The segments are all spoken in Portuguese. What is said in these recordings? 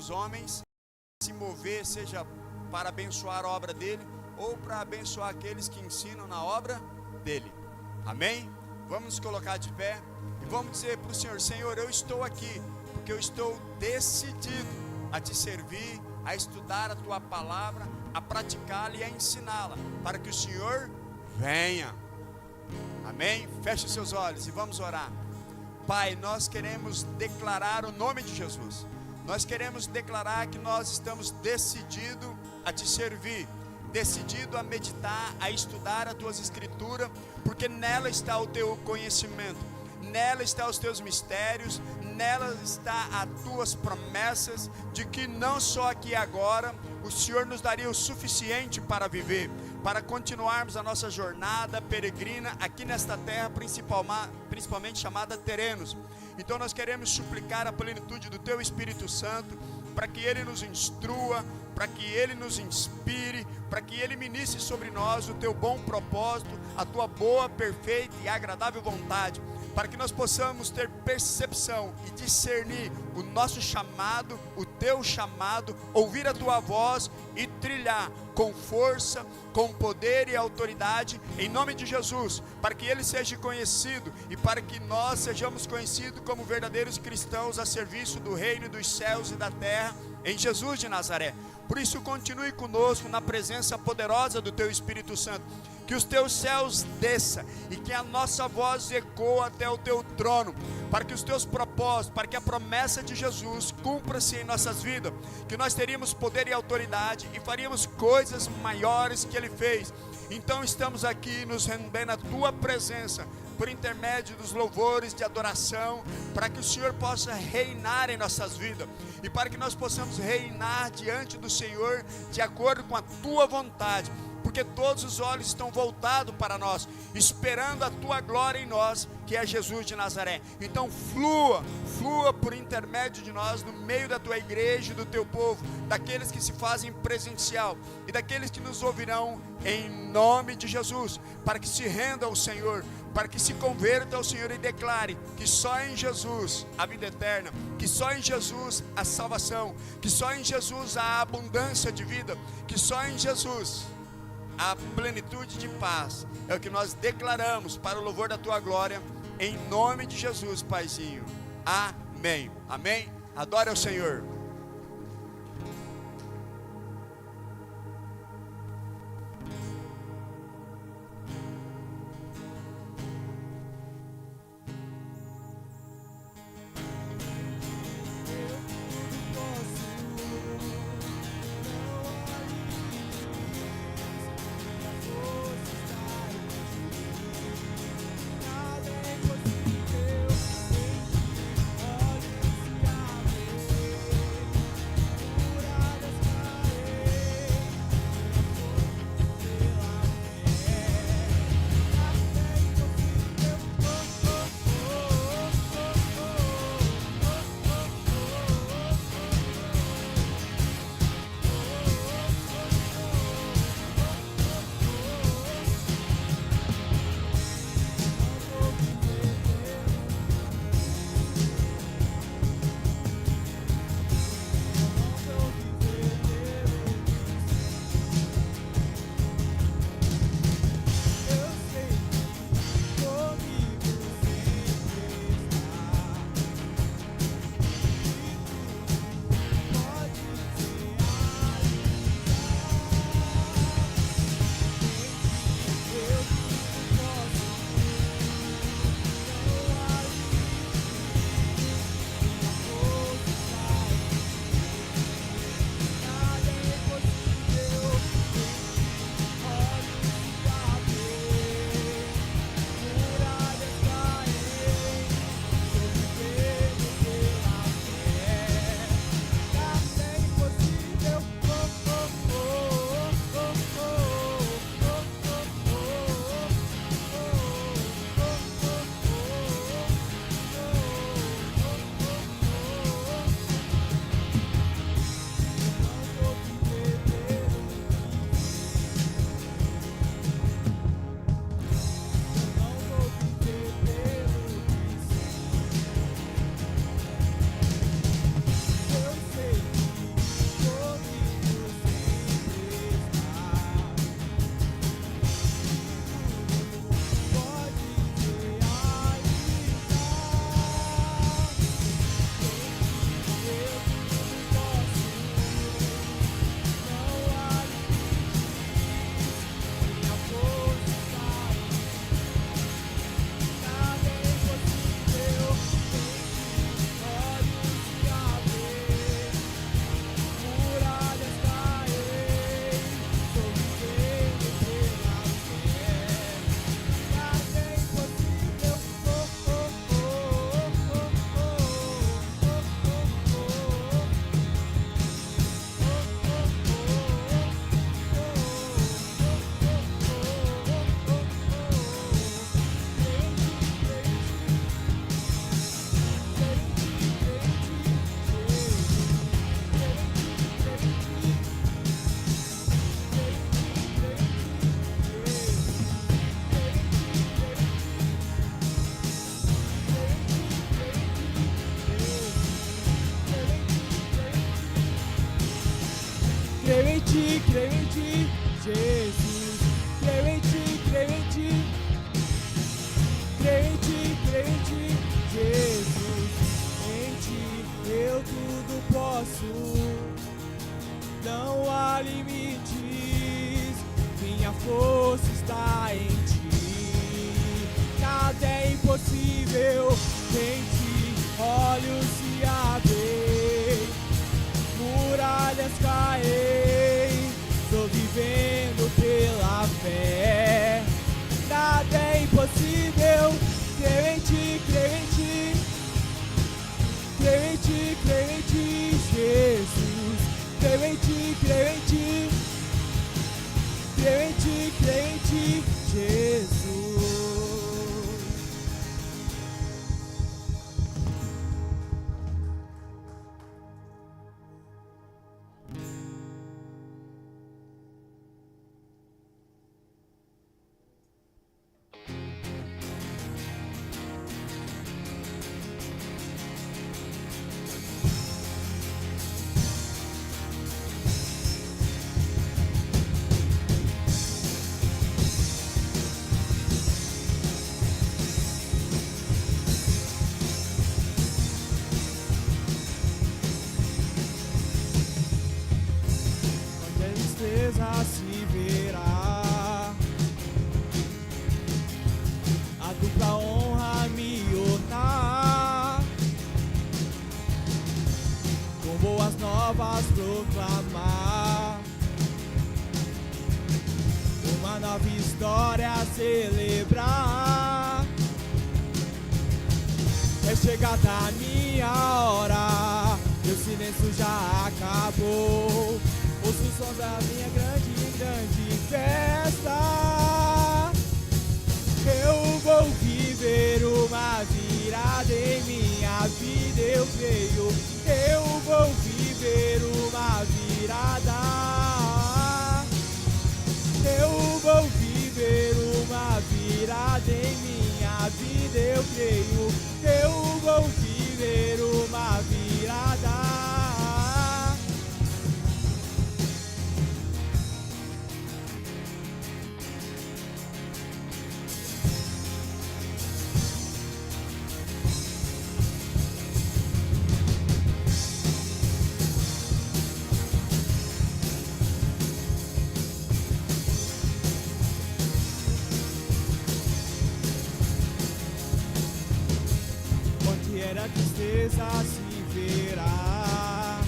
os homens se mover, seja para abençoar a obra dele ou para abençoar aqueles que ensinam na obra dele. Amém? Vamos nos colocar de pé e vamos dizer para o Senhor: Senhor, eu estou aqui porque eu estou decidido a te servir, a estudar a tua palavra, a praticá-la e a ensiná-la, para que o Senhor venha. Amém? Feche seus olhos e vamos orar. Pai, nós queremos declarar o nome de Jesus. Nós queremos declarar que nós estamos decididos a te servir, decidido a meditar, a estudar as tuas escrituras, porque nela está o teu conhecimento, nela está os teus mistérios, nela está as tuas promessas, de que não só aqui e agora, o Senhor nos daria o suficiente para viver, para continuarmos a nossa jornada peregrina aqui nesta terra, principalmente chamada terrenos. Então nós queremos suplicar a plenitude do teu Espírito Santo, para que ele nos instrua, para que ele nos inspire, para que ele ministre sobre nós o teu bom propósito, a tua boa, perfeita e agradável vontade, para que nós possamos ter percepção e discernir o nosso chamado, o teu chamado, ouvir a tua voz e trilhar com força, com poder e autoridade, em nome de Jesus, para que ele seja conhecido e para que nós sejamos conhecidos como verdadeiros cristãos a serviço do reino dos céus e da terra, em Jesus de Nazaré. Por isso, continue conosco na presença poderosa do teu Espírito Santo, que os teus céus desçam e que a nossa voz ecoe até o teu trono, para que os teus propósitos, para que a promessa de Jesus cumpra-se em nossas vidas, que nós teríamos poder e autoridade e faríamos coisas maiores que ele fez. Então estamos aqui nos rendendo à tua presença, por intermédio dos louvores de adoração, para que o Senhor possa reinar em nossas vidas, e para que nós possamos reinar diante do Senhor, de acordo com a tua vontade, porque todos os olhos estão voltados para nós, esperando a tua glória em nós, que é Jesus de Nazaré. Então flua por intermédio de nós, no meio da tua igreja e do teu povo, daqueles que se fazem presencial e daqueles que nos ouvirão, em nome de Jesus, para que se rendam ao Senhor, para que se convertam ao Senhor e declare que só em Jesus a vida eterna, que só em Jesus a salvação, que só em Jesus a abundância de vida, que só em Jesus a plenitude de paz. É o que nós declaramos para o louvor da tua glória, em nome de Jesus, Paizinho. Amém. Amém. Adore ao Senhor. creio em ti, Jesus. Creio em ti, creio em ti. Creio em ti, creio em ti, Jesus. Em ti eu tudo posso. Não há limites. Minha força está em ti. Nada é impossível. Em ti olhos se abrem, muralhas caem. Estou vivendo pela fé. Nada é impossível. Creio em ti, creio em ti. Creio em ti, creio em ti, Jesus. Creio em ti, creio em ti. Creio em ti, creio em ti, Jesus. Se verá, a dupla honra me ornar, com boas novas proclamar, uma nova história a celebrar. É chegada a minha hora, meu silêncio já acabou. Ouço o som da minha grande festa. Eu vou viver uma virada em minha vida, eu creio. Eu vou viver uma virada. Eu vou viver uma virada em minha vida, eu creio. Eu vou viver uma virada. A tristeza se verá,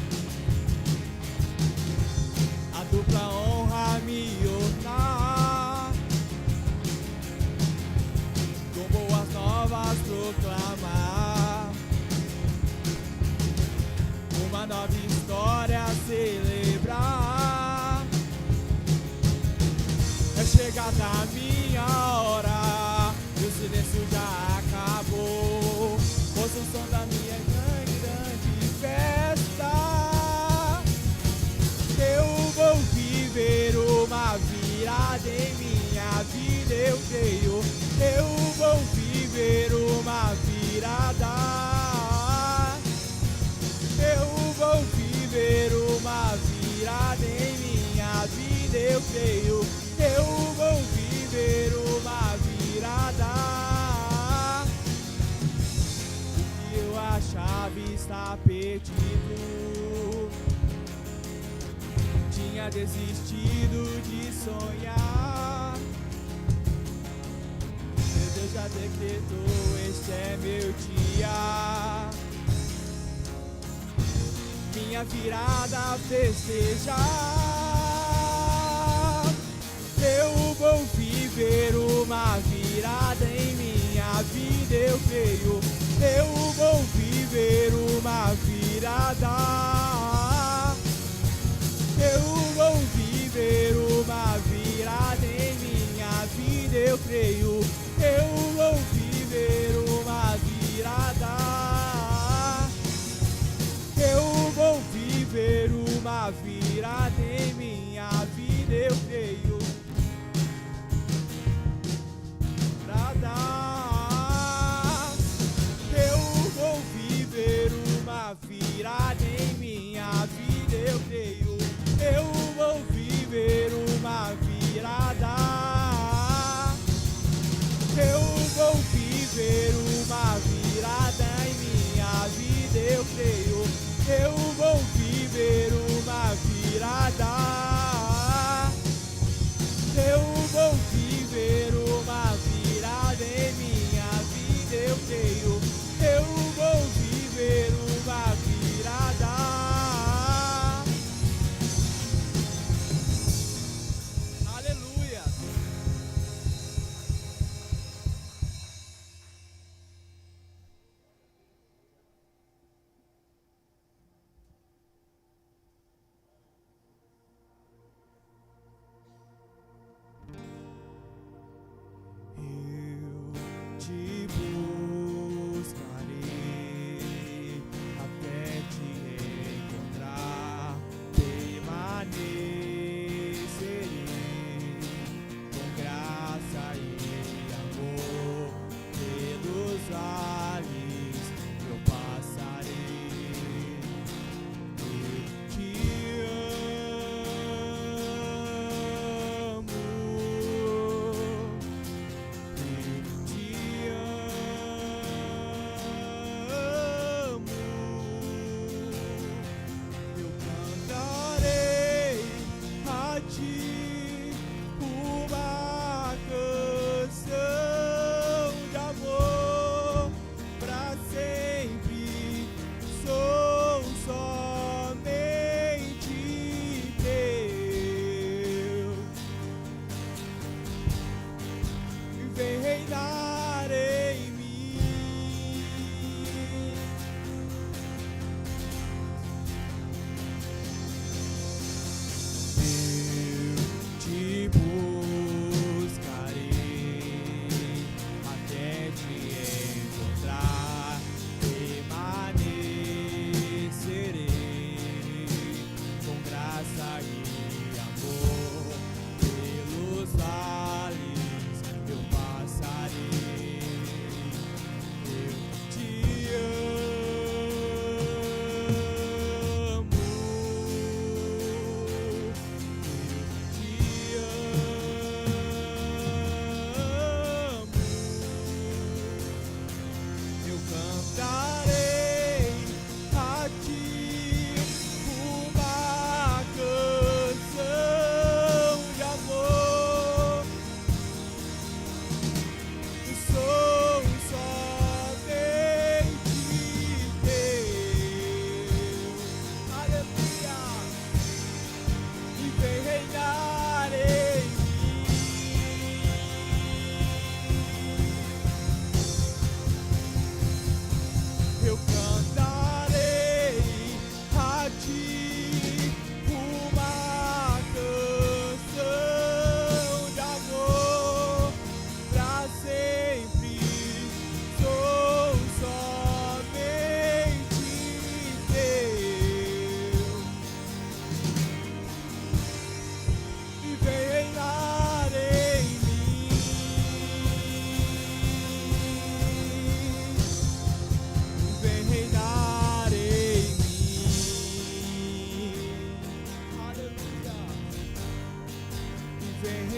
a dupla honra me ornar, com boas novas proclamar, uma nova história a celebrar. É chegada a minha hora, meu silêncio já acabou. Ouço o som da minha grande festa. Eu vou viver uma virada em minha vida, eu creio. Eu vou viver uma virada. Eu vou viver uma virada em minha vida, eu creio. Eu vou viver uma virada. A chave está perdido. Tinha desistido de sonhar. Meu Deus já decretou, este é meu dia. Minha virada festejar. Eu vou viver uma virada em minha vida, eu creio. Eu vou viver uma virada. Eu vou viver uma virada em minha vida, eu creio. Eu vou viver uma virada. Eu vou viver uma virada em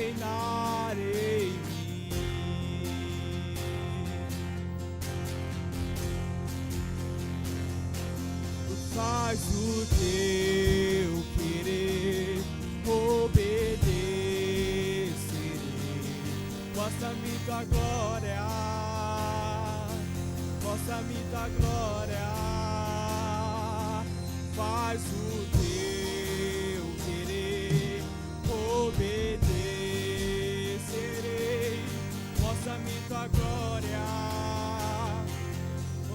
reinar em mim. Faz o teu querer, obedecerei. Mostra-me tua glória, mostra-me tua glória. Faz o teu querer, obedecerei. Mostra-me tua glória,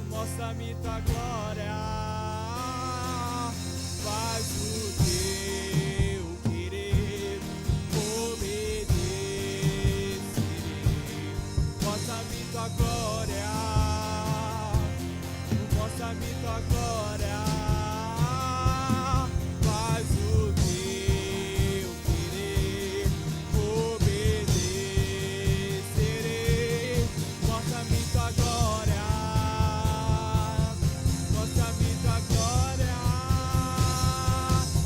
mostra-me tua glória. Faz o teu querer, obedecerei. Mostra-me tua glória, mostra-me tua glória. Faz o teu querer, obedecerei. Mostra-me tua glória, mostra-me tua glória.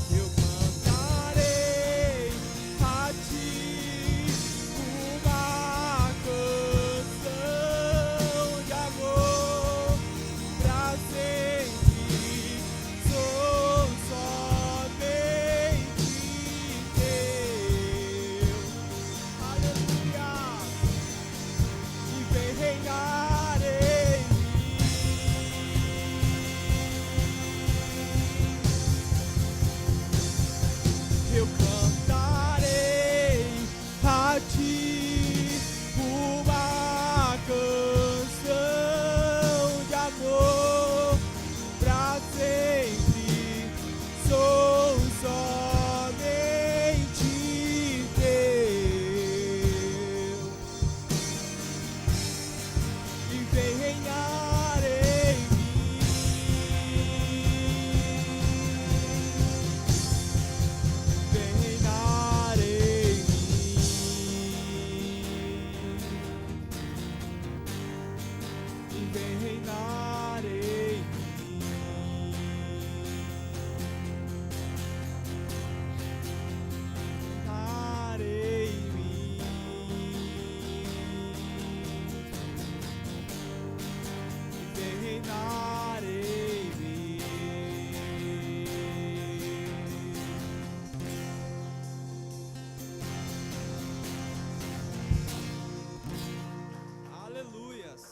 Eu cantarei a ti uma canção de amor pra sempre. Sou somente teu. Aleluia. E vem reinar em mim. Eu cantarei a ti uma canção de amor pra sempre. Sou somente teu. E vem reinar em mim. Vem reinar em mim. E vem reinar em mim. Reinar em mim. Vem reinar em mim. Aleluias.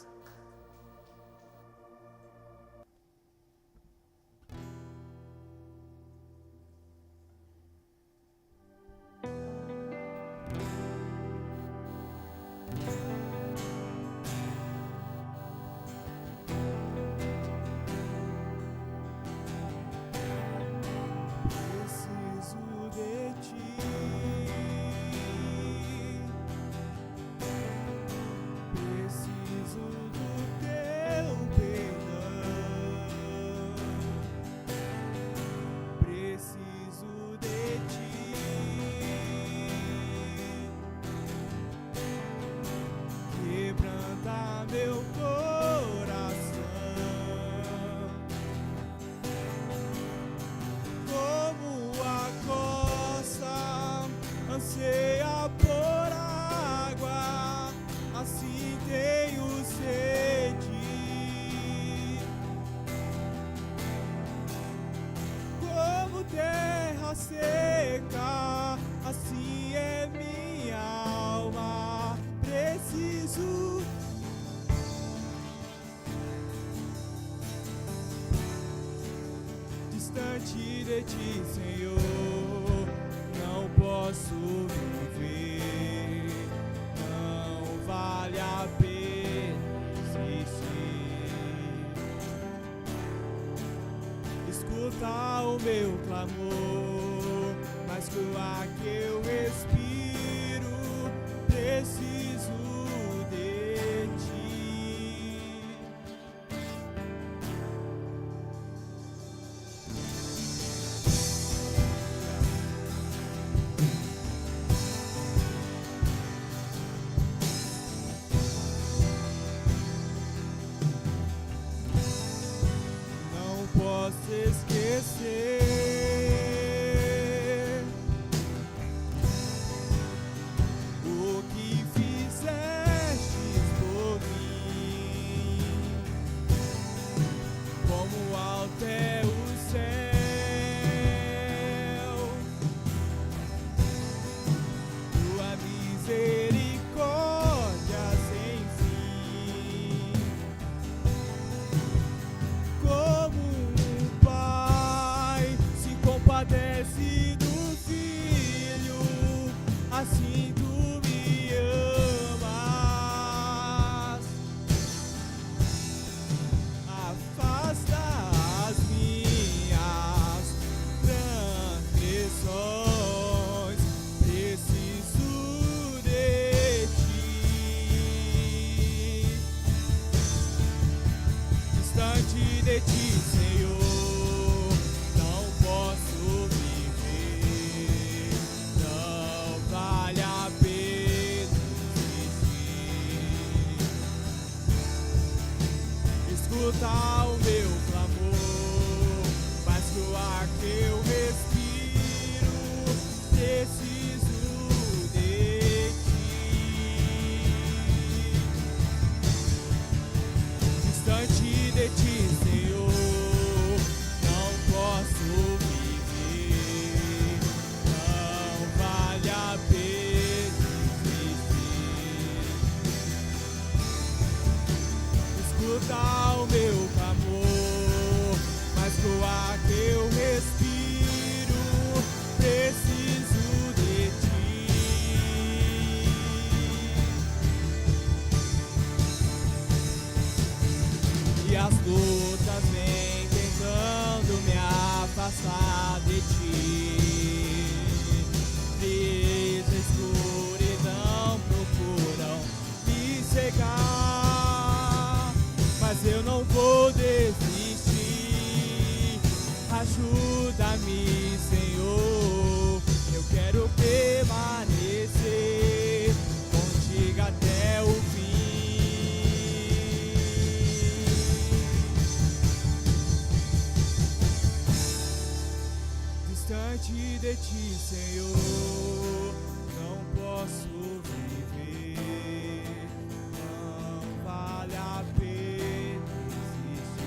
Preciso de ti. Preciso do teu perdão. Preciso de ti. Quebranta meu coração. Como a costa anseia por água, assim tenho sede. Como terra seca, assim é minha alma. Preciso distante de ti, Senhor, não posso viver. Não vale a pena existir. Escuta o meu clamor, mas que o ar que eu respiro, preciso de ti. Não posso esquecer escuta o meu clamor, mas que o ar que eu respiro, preciso de ti. Distante de ti, Senhor, não posso viver, não vale a pena existir. Escuta o meu clamor, mas que o ar que eu respiro, preciso de ti. E as lutas vêm tentando me afastar de ti. Frieza, escuridão procuram me cegar, mas eu não vou desistir. Ajuda-me, Senhor, eu quero permanecer contigo até o fim. Distante de ti, Senhor, não posso viver, não vale a pena existir.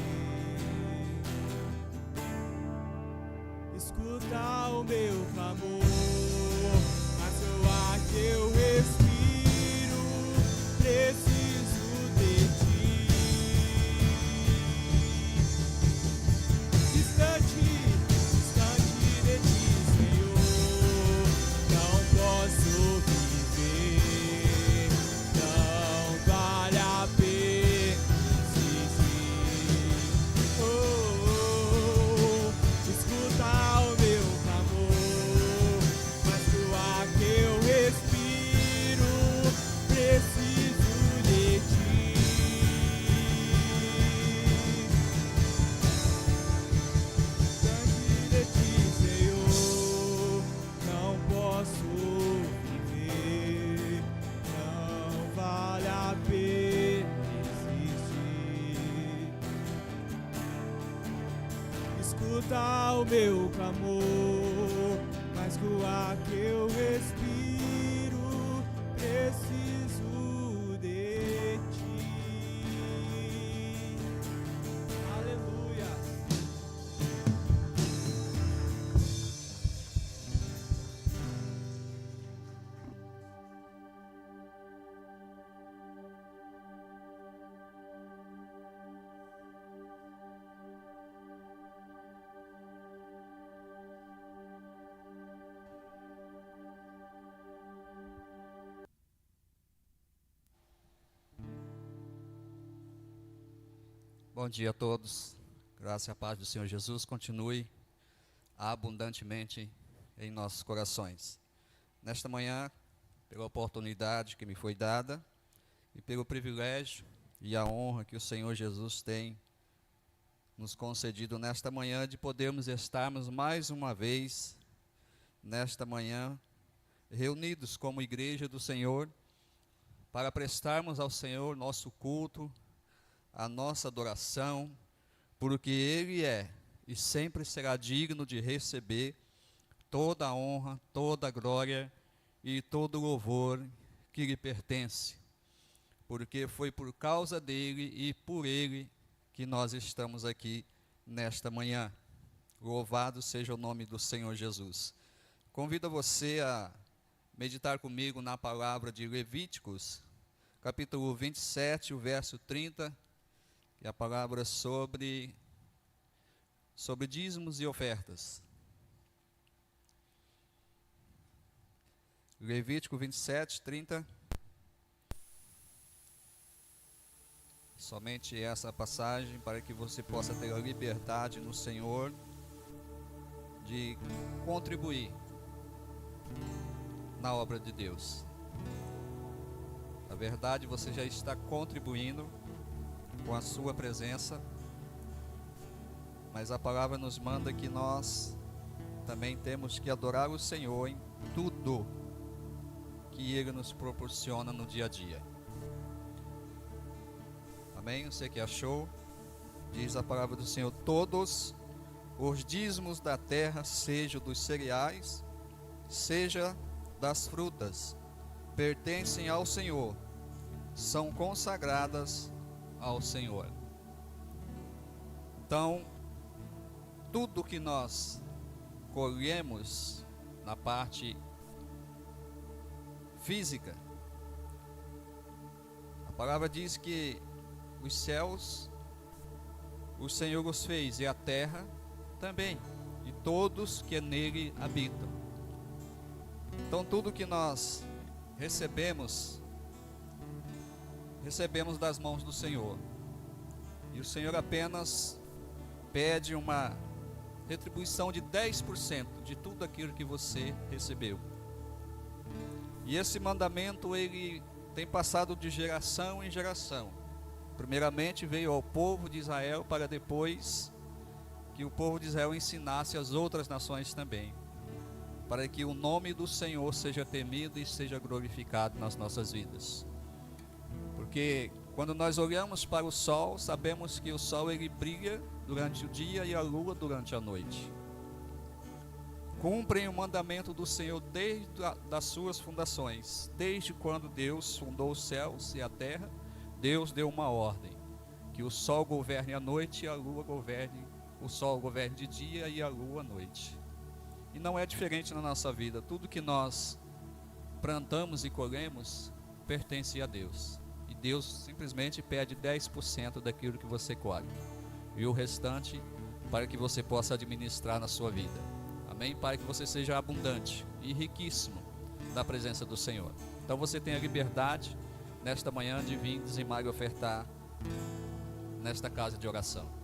Escuta o meu clamor, mas o ar que eu respiro, preciso de ti. Distante de ti, Senhor, não posso viver, não vale a pena existir. Oh, escuta o meu clamor, mas que o ar que eu respiro, preciso de ti. Distante de ti, Senhor, não posso viver, não vale a pena existir. Escuta o meu clamor, mas que o ar que eu respiro, preciso de ti. Aleluia. Bom dia a todos, graça e a paz do Senhor Jesus continue abundantemente em nossos corações. Nesta manhã, pela oportunidade que me foi dada e pelo privilégio e a honra que o Senhor Jesus tem nos concedido nesta manhã de podermos estarmos mais uma vez, nesta manhã, reunidos como igreja do Senhor, para prestarmos ao Senhor nosso culto, a nossa adoração, porque Ele é e sempre será digno de receber toda a honra, toda a glória e todo o louvor que lhe pertence, porque foi por causa dele e por ele que nós estamos aqui nesta manhã. Louvado seja o nome do Senhor Jesus. Convido você a meditar comigo na palavra de Levíticos, capítulo 27, o verso 30, que é a palavra sobre dízimos e ofertas. Levítico 27, 30. Somente essa passagem para que você possa ter a liberdade no Senhor de contribuir na obra de Deus. Na verdade, você já está contribuindo com a sua presença, mas a palavra nos manda que nós também temos que adorar o Senhor em tudo que Ele nos proporciona no dia a dia. Amém? Você que achou, diz a palavra do Senhor: todos os dízimos da terra, seja dos cereais, seja das frutas, pertencem ao Senhor, são consagradas ao Senhor. Então, tudo que nós colhemos na parte física, a palavra diz que os céus o Senhor os fez, e a terra também, e todos que nele habitam. Então tudo que nós recebemos das mãos do Senhor, e o Senhor apenas pede uma retribuição de 10% de tudo aquilo que você recebeu. E esse mandamento ele tem passado de geração em geração. Primeiramente veio ao povo de Israel, para depois que o povo de Israel ensinasse as outras nações também, para que o nome do Senhor seja temido e seja glorificado nas nossas vidas. Porque quando nós olhamos para o sol, sabemos que o sol ele brilha durante o dia e a lua durante a noite. Cumprem o mandamento do Senhor desde das suas fundações. Desde quando Deus fundou os céus e a terra, Deus deu uma ordem: que o sol governe a noite e a lua governe, o sol governe de dia e a lua à noite. E não é diferente na nossa vida. Tudo que nós plantamos e colhemos pertence a Deus. E Deus simplesmente pede 10% daquilo que você colhe, e o restante para que você possa administrar na sua vida. Amém? Para que você seja abundante e riquíssimo na presença do Senhor. Então você tem a liberdade nesta manhã de vir dizimar e ofertar nesta casa de oração.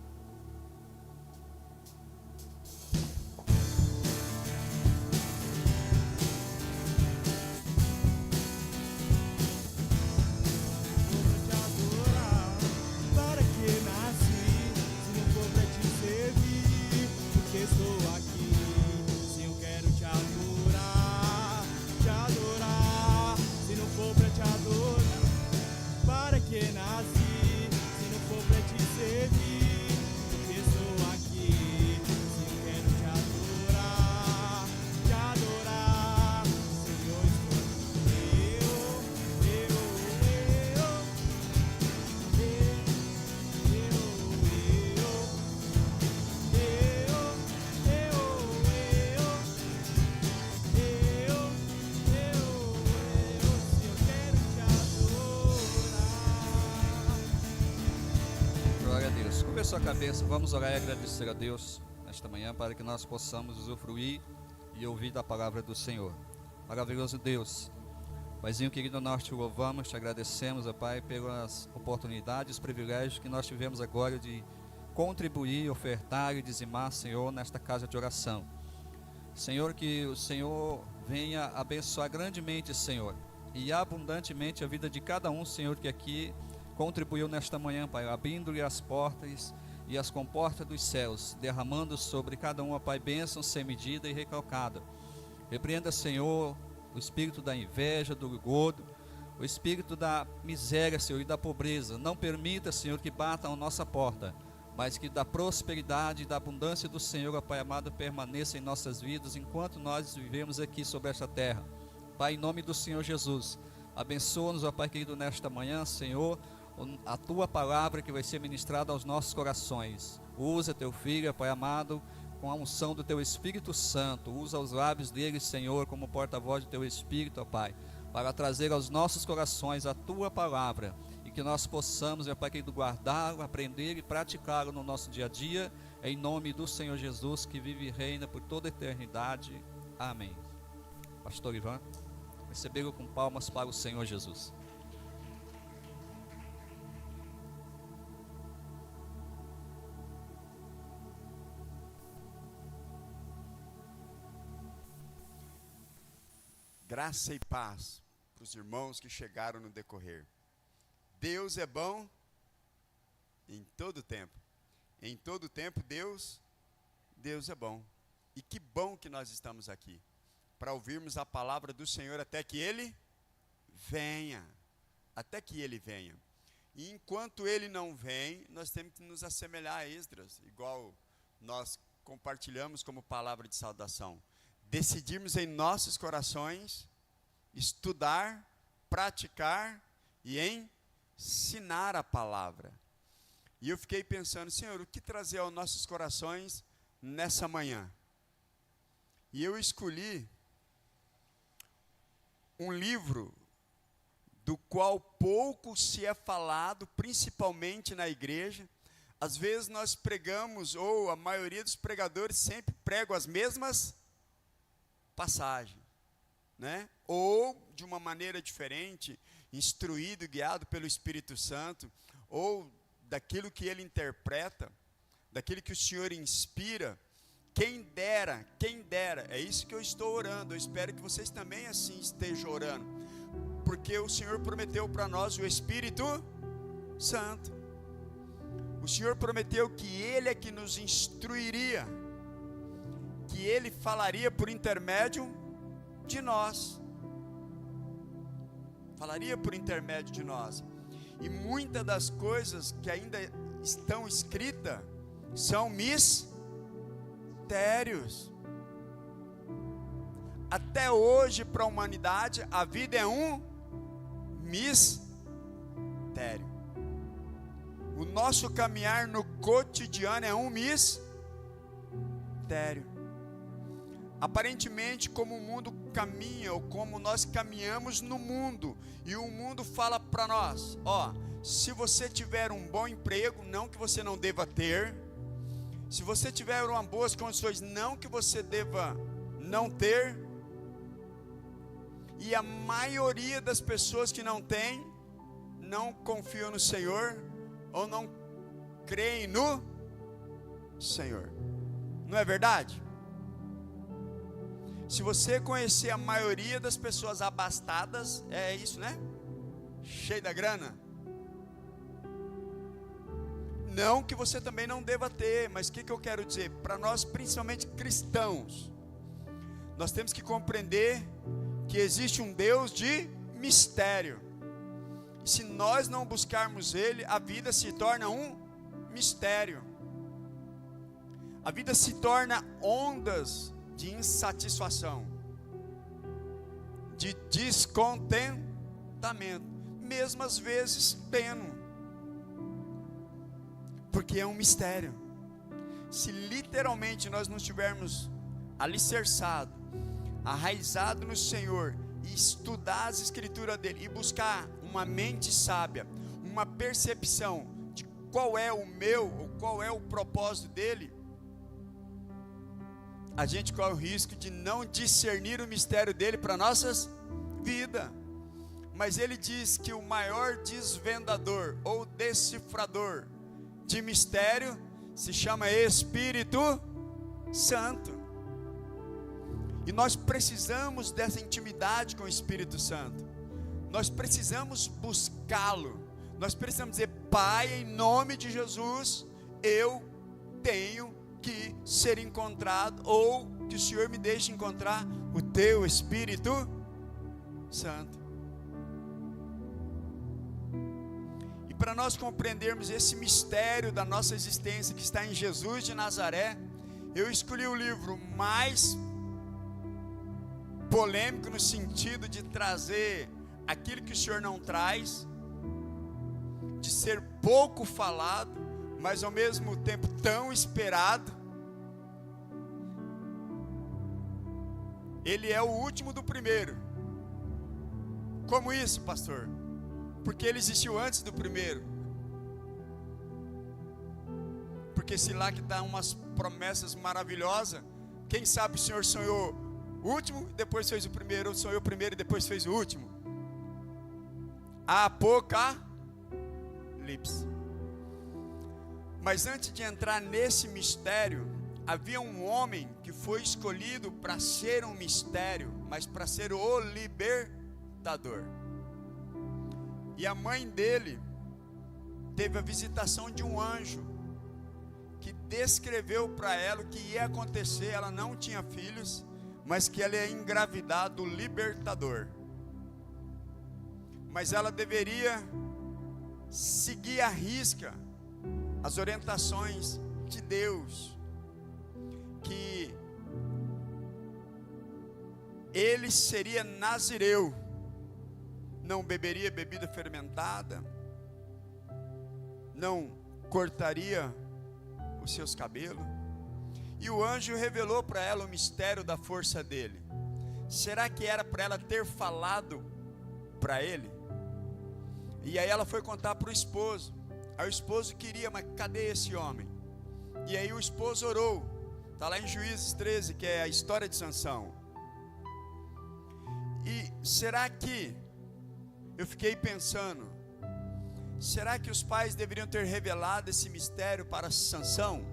Sua cabeça, vamos orar e agradecer a Deus nesta manhã, para que nós possamos usufruir e ouvir da palavra do Senhor. Maravilhoso Deus, Paizinho querido, nós te louvamos, te agradecemos, ó Pai, pelas oportunidades, privilégios que nós tivemos agora de contribuir, ofertar e dizimar, Senhor, nesta casa de oração. Senhor, que o Senhor venha abençoar grandemente, Senhor, e abundantemente a vida de cada um, Senhor, que aqui contribuiu nesta manhã, Pai, abrindo-lhe as portas e as comportas dos céus, derramando sobre cada um, ó Pai, bênção sem medida e recalcada. Repreenda, Senhor, o espírito da inveja, do orgulho, o espírito da miséria, Senhor, e da pobreza. Não permita, Senhor, que batam a nossa porta, mas que da prosperidade e da abundância do Senhor, ó Pai amado, permaneça em nossas vidas enquanto nós vivemos aqui sobre esta terra. Pai, em nome do Senhor Jesus, abençoa-nos, ó Pai querido, nesta manhã, Senhor, a tua palavra que vai ser ministrada aos nossos corações. Usa teu filho, Pai amado, com a unção do teu Espírito Santo. Usa os lábios dele, Senhor, como porta-voz do teu Espírito, ó Pai, para trazer aos nossos corações a tua palavra, e que nós possamos, ó Pai querido, guardá-lo, aprender e praticá-lo no nosso dia a dia, em nome do Senhor Jesus, que vive e reina por toda a eternidade. Amém. Pastor Ivan, recebê-lo com palmas para o Senhor Jesus. Graça e paz para os irmãos que chegaram no decorrer. Deus é bom em todo tempo. Em todo tempo Deus é bom. E que bom que nós estamos aqui, para ouvirmos a palavra do Senhor até que Ele venha. Até que Ele venha. E enquanto ele não vem, nós temos que nos assemelhar a Esdras, igual nós compartilhamos como palavra de saudação. Decidirmos em nossos corações estudar, praticar e ensinar a palavra. E eu fiquei pensando, Senhor, o que trazer aos nossos corações nessa manhã? E eu escolhi um livro do qual pouco se é falado, principalmente na igreja. Às vezes nós pregamos, ou a maioria dos pregadores sempre pregam as mesmas passagens, né? Ou de uma maneira diferente, instruído, guiado pelo Espírito Santo, ou daquilo que ele interpreta, daquilo que o Senhor inspira. Quem dera, é isso que eu estou orando. Eu espero que vocês também assim estejam orando, porque o Senhor prometeu para nós o Espírito Santo. O Senhor prometeu que Ele é que nos instruiria, que Ele falaria por intermédio de nós. Falaria por intermédio de nós. E muitas das coisas que ainda estão escritas são mistérios. Até hoje, para a humanidade, a vida é um mistério. O nosso caminhar no cotidiano é um mistério. Aparentemente, como o mundo caminha, ou como nós caminhamos no mundo, e o mundo fala para nós, se você tiver um bom emprego, não que você não deva ter, se você tiver uma boas condições, não que você deva não ter, e a maioria das pessoas que não tem, não confiam no Senhor, ou não creem no Senhor. Não é verdade? Se você conhecer a maioria das pessoas abastadas, é isso, né? Cheio da grana. Não que você também não deva ter, mas o que eu quero dizer? Para nós, principalmente cristãos, nós temos que compreender que existe um Deus de mistério. E se nós não buscarmos Ele, a vida se torna um mistério. A vida se torna ondas de insatisfação, de descontentamento, mesmo às vezes pleno, porque é um mistério. Se literalmente nós não estivermos alicerçado, arraizado no Senhor, e estudar as escrituras dele, e buscar uma mente sábia, uma percepção de qual é o meu, ou qual é o propósito dele, a gente corre o risco de não discernir o mistério dele para nossas vidas. Mas ele diz que o maior desvendador ou decifrador de mistério se chama Espírito Santo. E nós precisamos dessa intimidade com o Espírito Santo. Nós precisamos buscá-lo. Nós precisamos dizer: Pai, em nome de Jesus, eu tenho que ser encontrado, ou que o Senhor me deixe encontrar o teu Espírito Santo. E para nós compreendermos esse mistério da nossa existência que está em Jesus de Nazaré, eu escolhi o livro mais polêmico, no sentido de trazer aquilo que o Senhor não traz, de ser pouco falado, mas ao mesmo tempo tão esperado. Ele é o último do primeiro. Como isso, pastor? Porque ele existiu antes do primeiro. Porque se lá que está umas promessas maravilhosas, quem sabe o Senhor sonhou o último, depois fez o primeiro, ou sonhou o primeiro e depois fez o último. Apocalipse. Mas antes de entrar nesse mistério, havia um homem que foi escolhido para ser um mistério, mas para ser o libertador. E a mãe dele teve a visitação de um anjo, que descreveu para ela o que ia acontecer. Ela não tinha filhos, mas que ela ia engravidar do libertador. Mas ela deveria seguir à risca as orientações de Deus, que ele seria nazireu, não beberia bebida fermentada, não cortaria os seus cabelos. E o anjo revelou para ela o mistério da força dele. Será que era para ela ter falado para ele? E aí ela foi contar para o esposo. Aí o esposo queria, mas cadê esse homem? E aí o esposo orou. Está lá em Juízes 13, que é a história de Sansão. E será que, eu fiquei pensando, será que os pais deveriam ter revelado esse mistério para Sansão?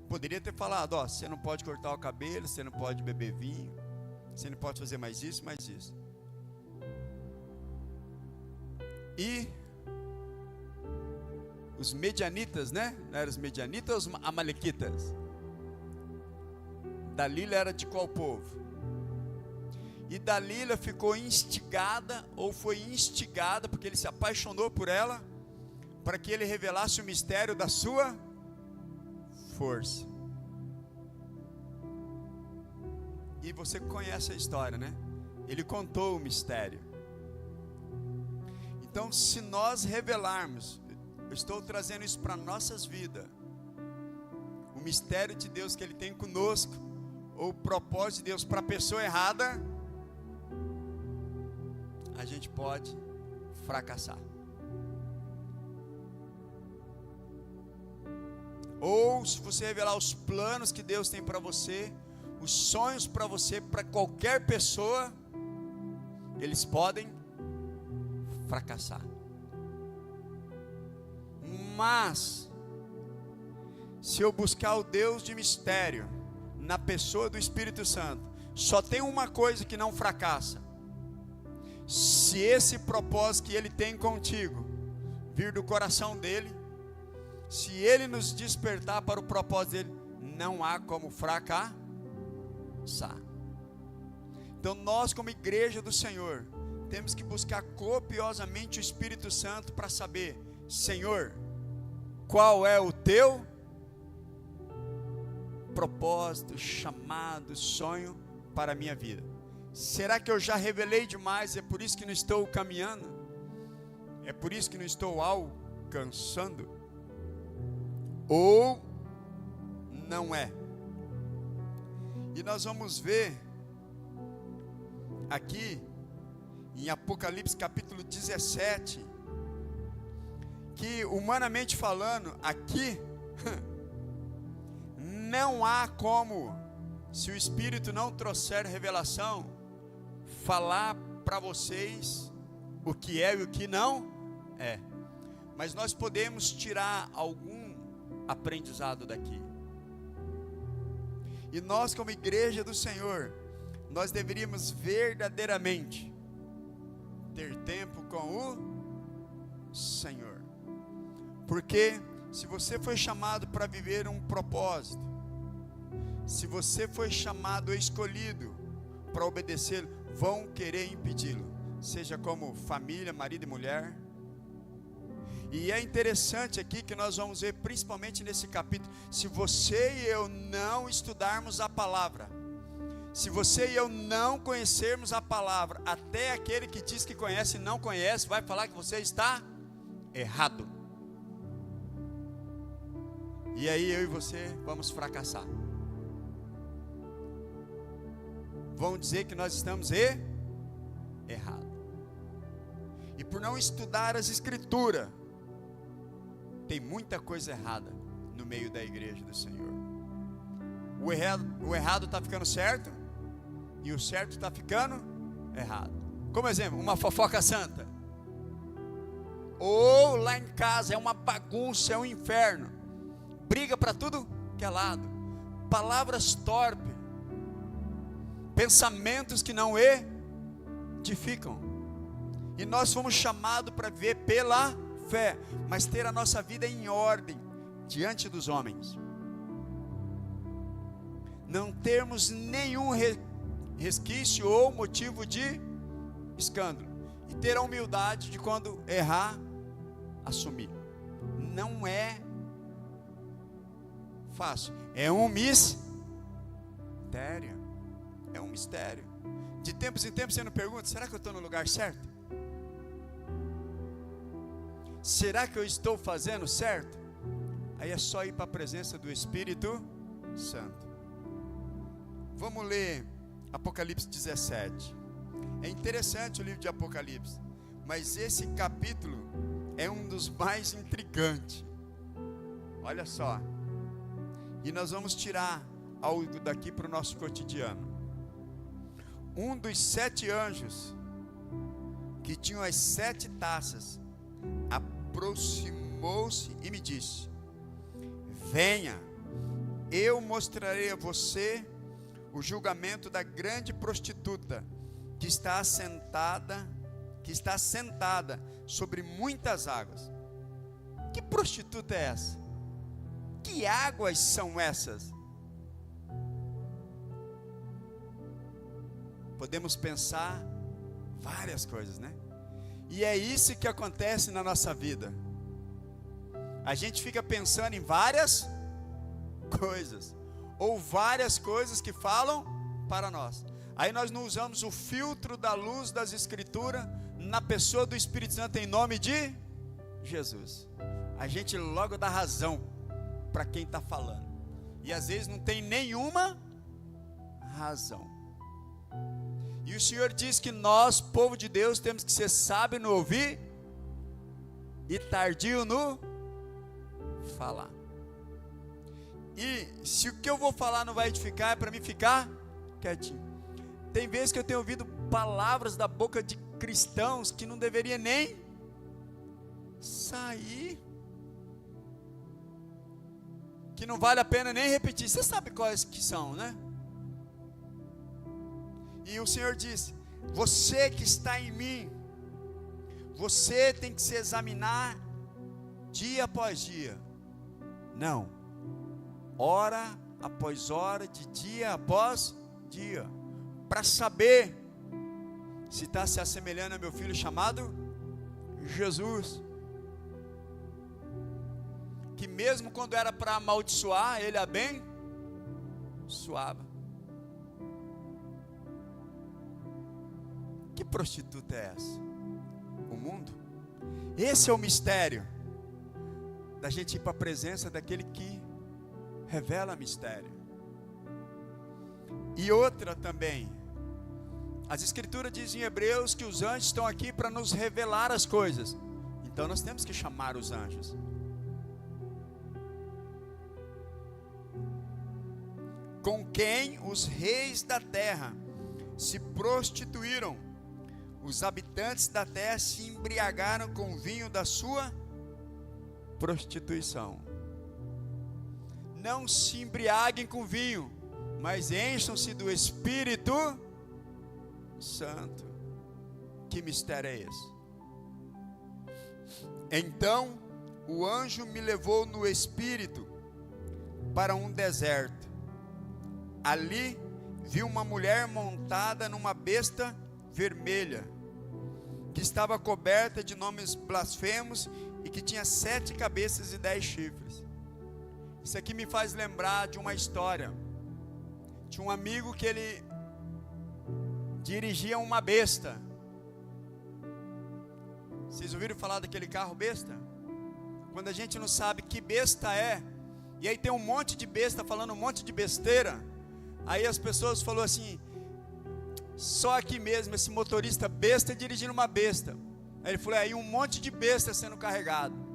Poderia ter falado, ó, você não pode cortar o cabelo, você não pode beber vinho, você não pode fazer mais isso, mais isso. E os medianitas, né? Não eram os medianitas ou os amalequitas? Dalila era de qual povo? E Dalila ficou instigada, ou foi instigada, porque ele se apaixonou por ela, para que ele revelasse o mistério da sua força. E você conhece a história, né? Ele contou o mistério. Então, se nós revelarmos, eu estou trazendo isso para nossas vidas, o mistério de Deus que Ele tem conosco, ou o propósito de Deus para a pessoa errada, a gente pode fracassar. Ou se você revelar os planos que Deus tem para você, os sonhos para você, para qualquer pessoa, eles podem fracassar. Mas se eu buscar o Deus de mistério na pessoa do Espírito Santo, só tem uma coisa que não fracassa. Se esse propósito que Ele tem contigo vir do coração dele, se Ele nos despertar para o propósito dele, não há como fracassar. Então nós, como igreja do Senhor, temos que buscar copiosamente o Espírito Santo para saber, Senhor, qual é o teu propósito, chamado, sonho para a minha vida? Será que eu já revelei demais? É por isso que não estou caminhando? É por isso que não estou alcançando? Ou não é? E nós vamos ver aqui em Apocalipse capítulo 17, que humanamente falando, aqui não há como, se o Espírito não trouxer revelação, falar para vocês o que é e o que não é. Mas nós podemos tirar algum aprendizado daqui. E nós, como igreja do Senhor, nós deveríamos verdadeiramente ter tempo com o Senhor. Porque se você foi chamado para viver um propósito, se você foi chamado ou escolhido para obedecê-lo, vão querer impedi-lo, seja como família, marido e mulher. E é interessante aqui que nós vamos ver, principalmente nesse capítulo, se você e eu não estudarmos a palavra, se você e eu não conhecermos a palavra, até aquele que diz que conhece e não conhece, vai falar que você está errado. E aí eu e você vamos fracassar. Vão dizer que nós estamos errados. E por não estudar as escrituras, tem muita coisa errada no meio da igreja do Senhor. O errado está ficando certo, e o certo está ficando errado. Como exemplo, uma fofoca santa. Ou lá em casa é uma bagunça, é um inferno. Briga para tudo que é lado. Palavras torpes. Pensamentos que não edificam. E nós fomos chamados para viver pela fé, mas ter a nossa vida em ordem diante dos homens. Não termos nenhum resquício ou motivo de escândalo. E ter a humildade de, quando errar, assumir. Não é fácil. É um mistério. É um mistério. De tempos em tempos você não pergunta: será que eu estou no lugar certo? Será que eu estou fazendo certo? Aí é só ir para a presença do Espírito Santo. Vamos ler Apocalipse 17. É interessante o livro de Apocalipse, mas esse capítulo é um dos mais intrigantes. Olha só. E nós vamos tirar algo daqui para o nosso cotidiano. Um dos 7 anjos que tinham as 7 taças aproximou-se e me disse: venha, eu mostrarei a você o julgamento da grande prostituta que está sentada sobre muitas águas. Que prostituta é essa? Que águas são essas? Podemos pensar várias coisas, né? E é isso que acontece na nossa vida. A gente fica pensando em várias coisas, ou várias coisas que falam para nós. Aí nós não usamos o filtro da luz das Escrituras na pessoa do Espírito Santo, em nome de Jesus. A gente logo dá razão para quem está falando, e às vezes não tem nenhuma razão. E o Senhor diz que nós, povo de Deus, temos que ser sábio no ouvir e tardio no falar. E se o que eu vou falar não vai edificar, é para mim ficar quietinho. Tem vezes que eu tenho ouvido palavras da boca de cristãos que não deveria nem sair, que não vale a pena nem repetir. Você sabe quais que são, né? E o Senhor disse: você que está em mim, você tem que se examinar dia após dia. Não, hora após hora, de dia após dia, para saber se está se assemelhando a meu filho chamado Jesus, que mesmo quando era para amaldiçoar, ele abençoava. Que prostituta é essa? O mundo? Esse é o mistério da gente ir para a presença daquele que revela mistério. E outra também, as Escrituras dizem em Hebreus que os anjos estão aqui para nos revelar as coisas. Então nós temos que chamar os anjos. Com quem os reis da terra se prostituíram, os habitantes da terra se embriagaram com o vinho da sua prostituição. Não se embriaguem com vinho, mas encham-se do Espírito Santo. Que mistério é esse? Então o anjo me levou no Espírito para um deserto. Ali vi uma mulher montada numa besta vermelha, que estava coberta de nomes blasfemos e que tinha 7 cabeças e 10 chifres. Isso aqui me faz lembrar de uma história. Tinha um amigo que ele dirigia uma besta. Vocês ouviram falar daquele carro besta? Quando a gente não sabe que besta é, e aí tem um monte de besta falando um monte de besteira, aí as pessoas falaram assim: só aqui mesmo, esse motorista besta dirigindo uma besta. Aí ele falou: aí um monte de besta sendo carregado.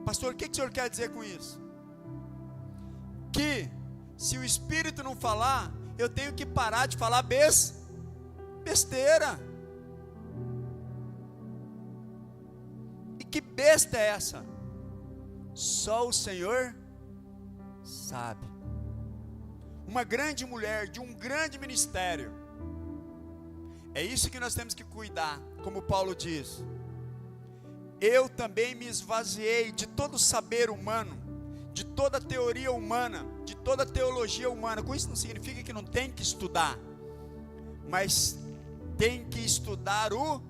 Pastor, o que o senhor quer dizer com isso? Que se o Espírito não falar, eu tenho que parar de falar besteira. E que besta é essa? Só o Senhor sabe. Uma grande mulher de um grande ministério. É isso que nós temos que cuidar, como Paulo diz. Eu também me esvaziei de todo saber humano, de toda teoria humana, de toda teologia humana. Com isso não significa que não tem que estudar, mas tem que estudar o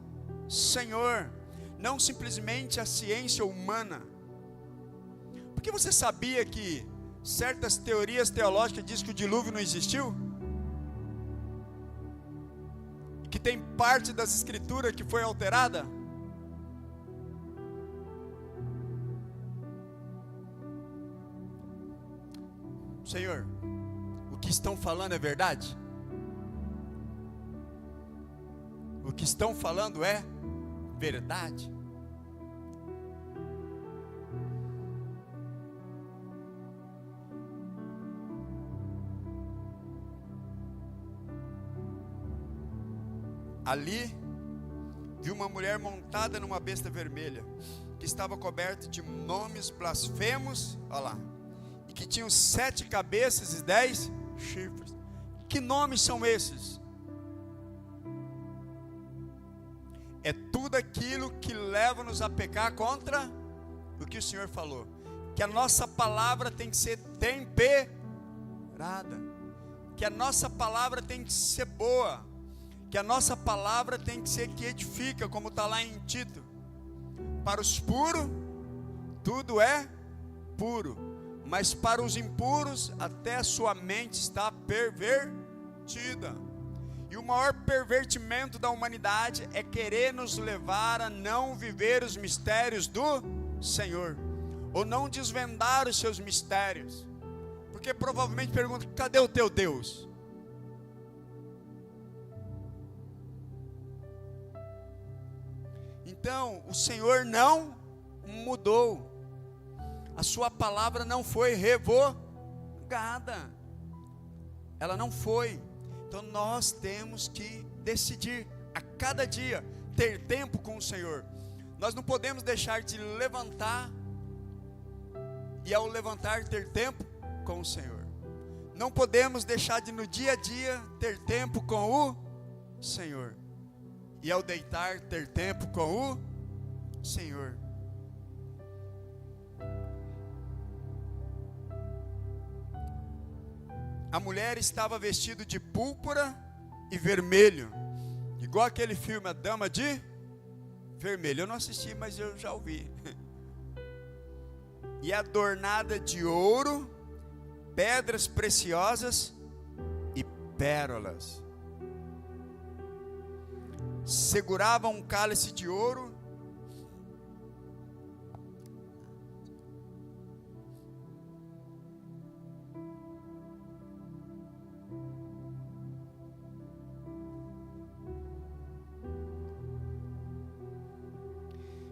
Senhor, não simplesmente a ciência humana. Porque você sabia que certas teorias teológicas dizem que o dilúvio não existiu? E que tem parte das escrituras que foi alterada? Senhor, o que estão falando é verdade? O que estão falando é verdade? Ali, vi uma mulher montada numa besta vermelha, que estava coberta de nomes blasfemos, olha lá, e que tinham 7 cabeças e 10 chifres. Que nomes são esses? É tudo aquilo que leva-nos a pecar contra o que o Senhor falou. Que a nossa palavra tem que ser temperada, que a nossa palavra tem que ser boa, que a nossa palavra tem que ser que edifica, como está lá em Tito. Para os puros, tudo é puro, mas para os impuros, até a sua mente está pervertida. E o maior pervertimento da humanidade é querer nos levar a não viver os mistérios do Senhor, ou não desvendar os seus mistérios, porque provavelmente pergunta: cadê o teu Deus? Então, o Senhor não mudou, a sua palavra não foi revogada, ela não foi. Então nós temos que decidir a cada dia ter tempo com o Senhor. Nós não podemos deixar de levantar e ao levantar ter tempo com o Senhor. Não podemos deixar de no dia a dia ter tempo com o Senhor. E ao deitar ter tempo com o Senhor. A mulher estava vestida de púrpura e vermelho, igual aquele filme A Dama de Vermelho. Eu não assisti, mas eu já ouvi. E adornada de ouro, pedras preciosas e pérolas. Segurava um cálice de ouro.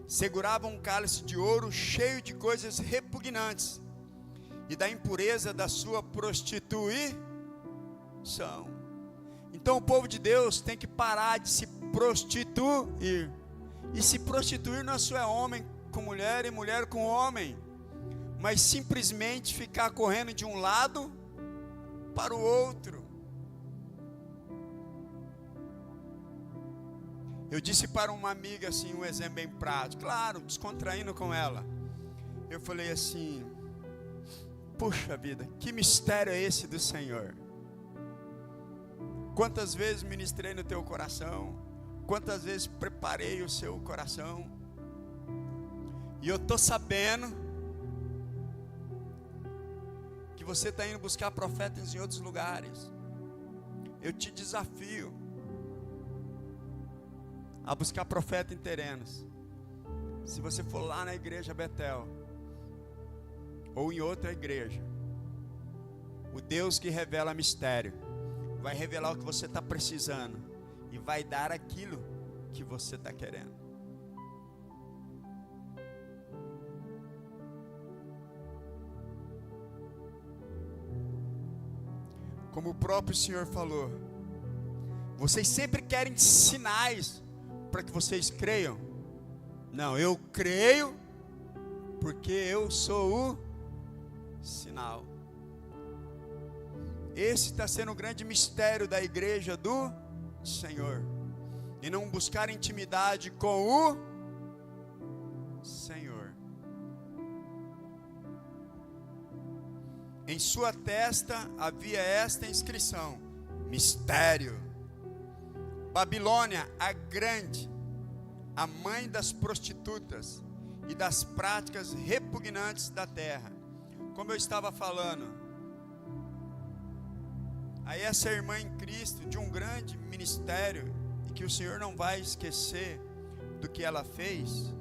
Segurava um cálice de ouro cheio de coisas repugnantes e da impureza da sua prostituição. Então o povo de Deus tem que parar de se prostituir. E se prostituir não é só homem com mulher e mulher com homem, mas simplesmente ficar correndo de um lado para o outro. Eu disse para uma amiga assim, um exemplo bem prático, claro, descontraindo com ela. Eu falei assim: puxa vida, que mistério é esse do Senhor? Quantas vezes ministrei no teu coração, quantas vezes preparei o seu coração, e eu estou sabendo que você está indo buscar profetas em outros lugares. Eu te desafio a buscar profeta em terrenos. Se você for lá na igreja Betel, ou em outra igreja, o Deus que revela mistério, vai revelar o que você está precisando, e vai dar aquilo que você está querendo. Como o próprio Senhor falou, vocês sempre querem sinais para que vocês creiam. Não, eu creio porque eu sou o sinal. Esse está sendo o grande mistério da igreja do Senhor, e não buscar intimidade com o Senhor. Em sua testa havia esta inscrição: mistério. Babilônia, a grande, a mãe das prostitutas e das práticas repugnantes da terra. Como eu estava falando, aí essa irmã em Cristo, de um grande ministério, e que o Senhor não vai esquecer do que ela fez,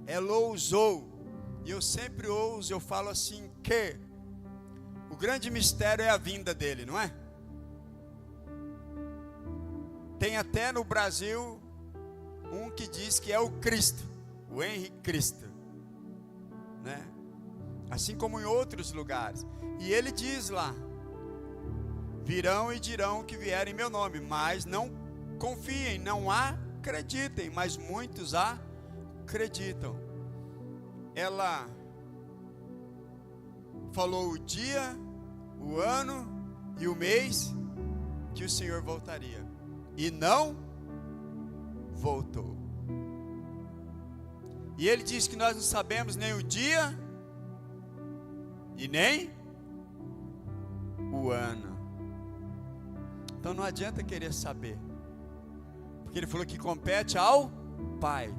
ela ousou, e eu sempre ouso, eu falo assim, que o grande mistério é a vinda dele, não é? Tem até no Brasil um que diz que é o Cristo, o Henrique Cristo, né? Assim como em outros lugares. E ele diz lá: virão e dirão que vierem em meu nome, mas não confiem, não acreditem, mas muitos acreditam. Ela falou o dia, o ano e o mês que o Senhor voltaria, e não voltou. E ele diz que nós não sabemos nem o dia e nem o ano. Então não adianta querer saber, porque ele falou que compete ao Pai.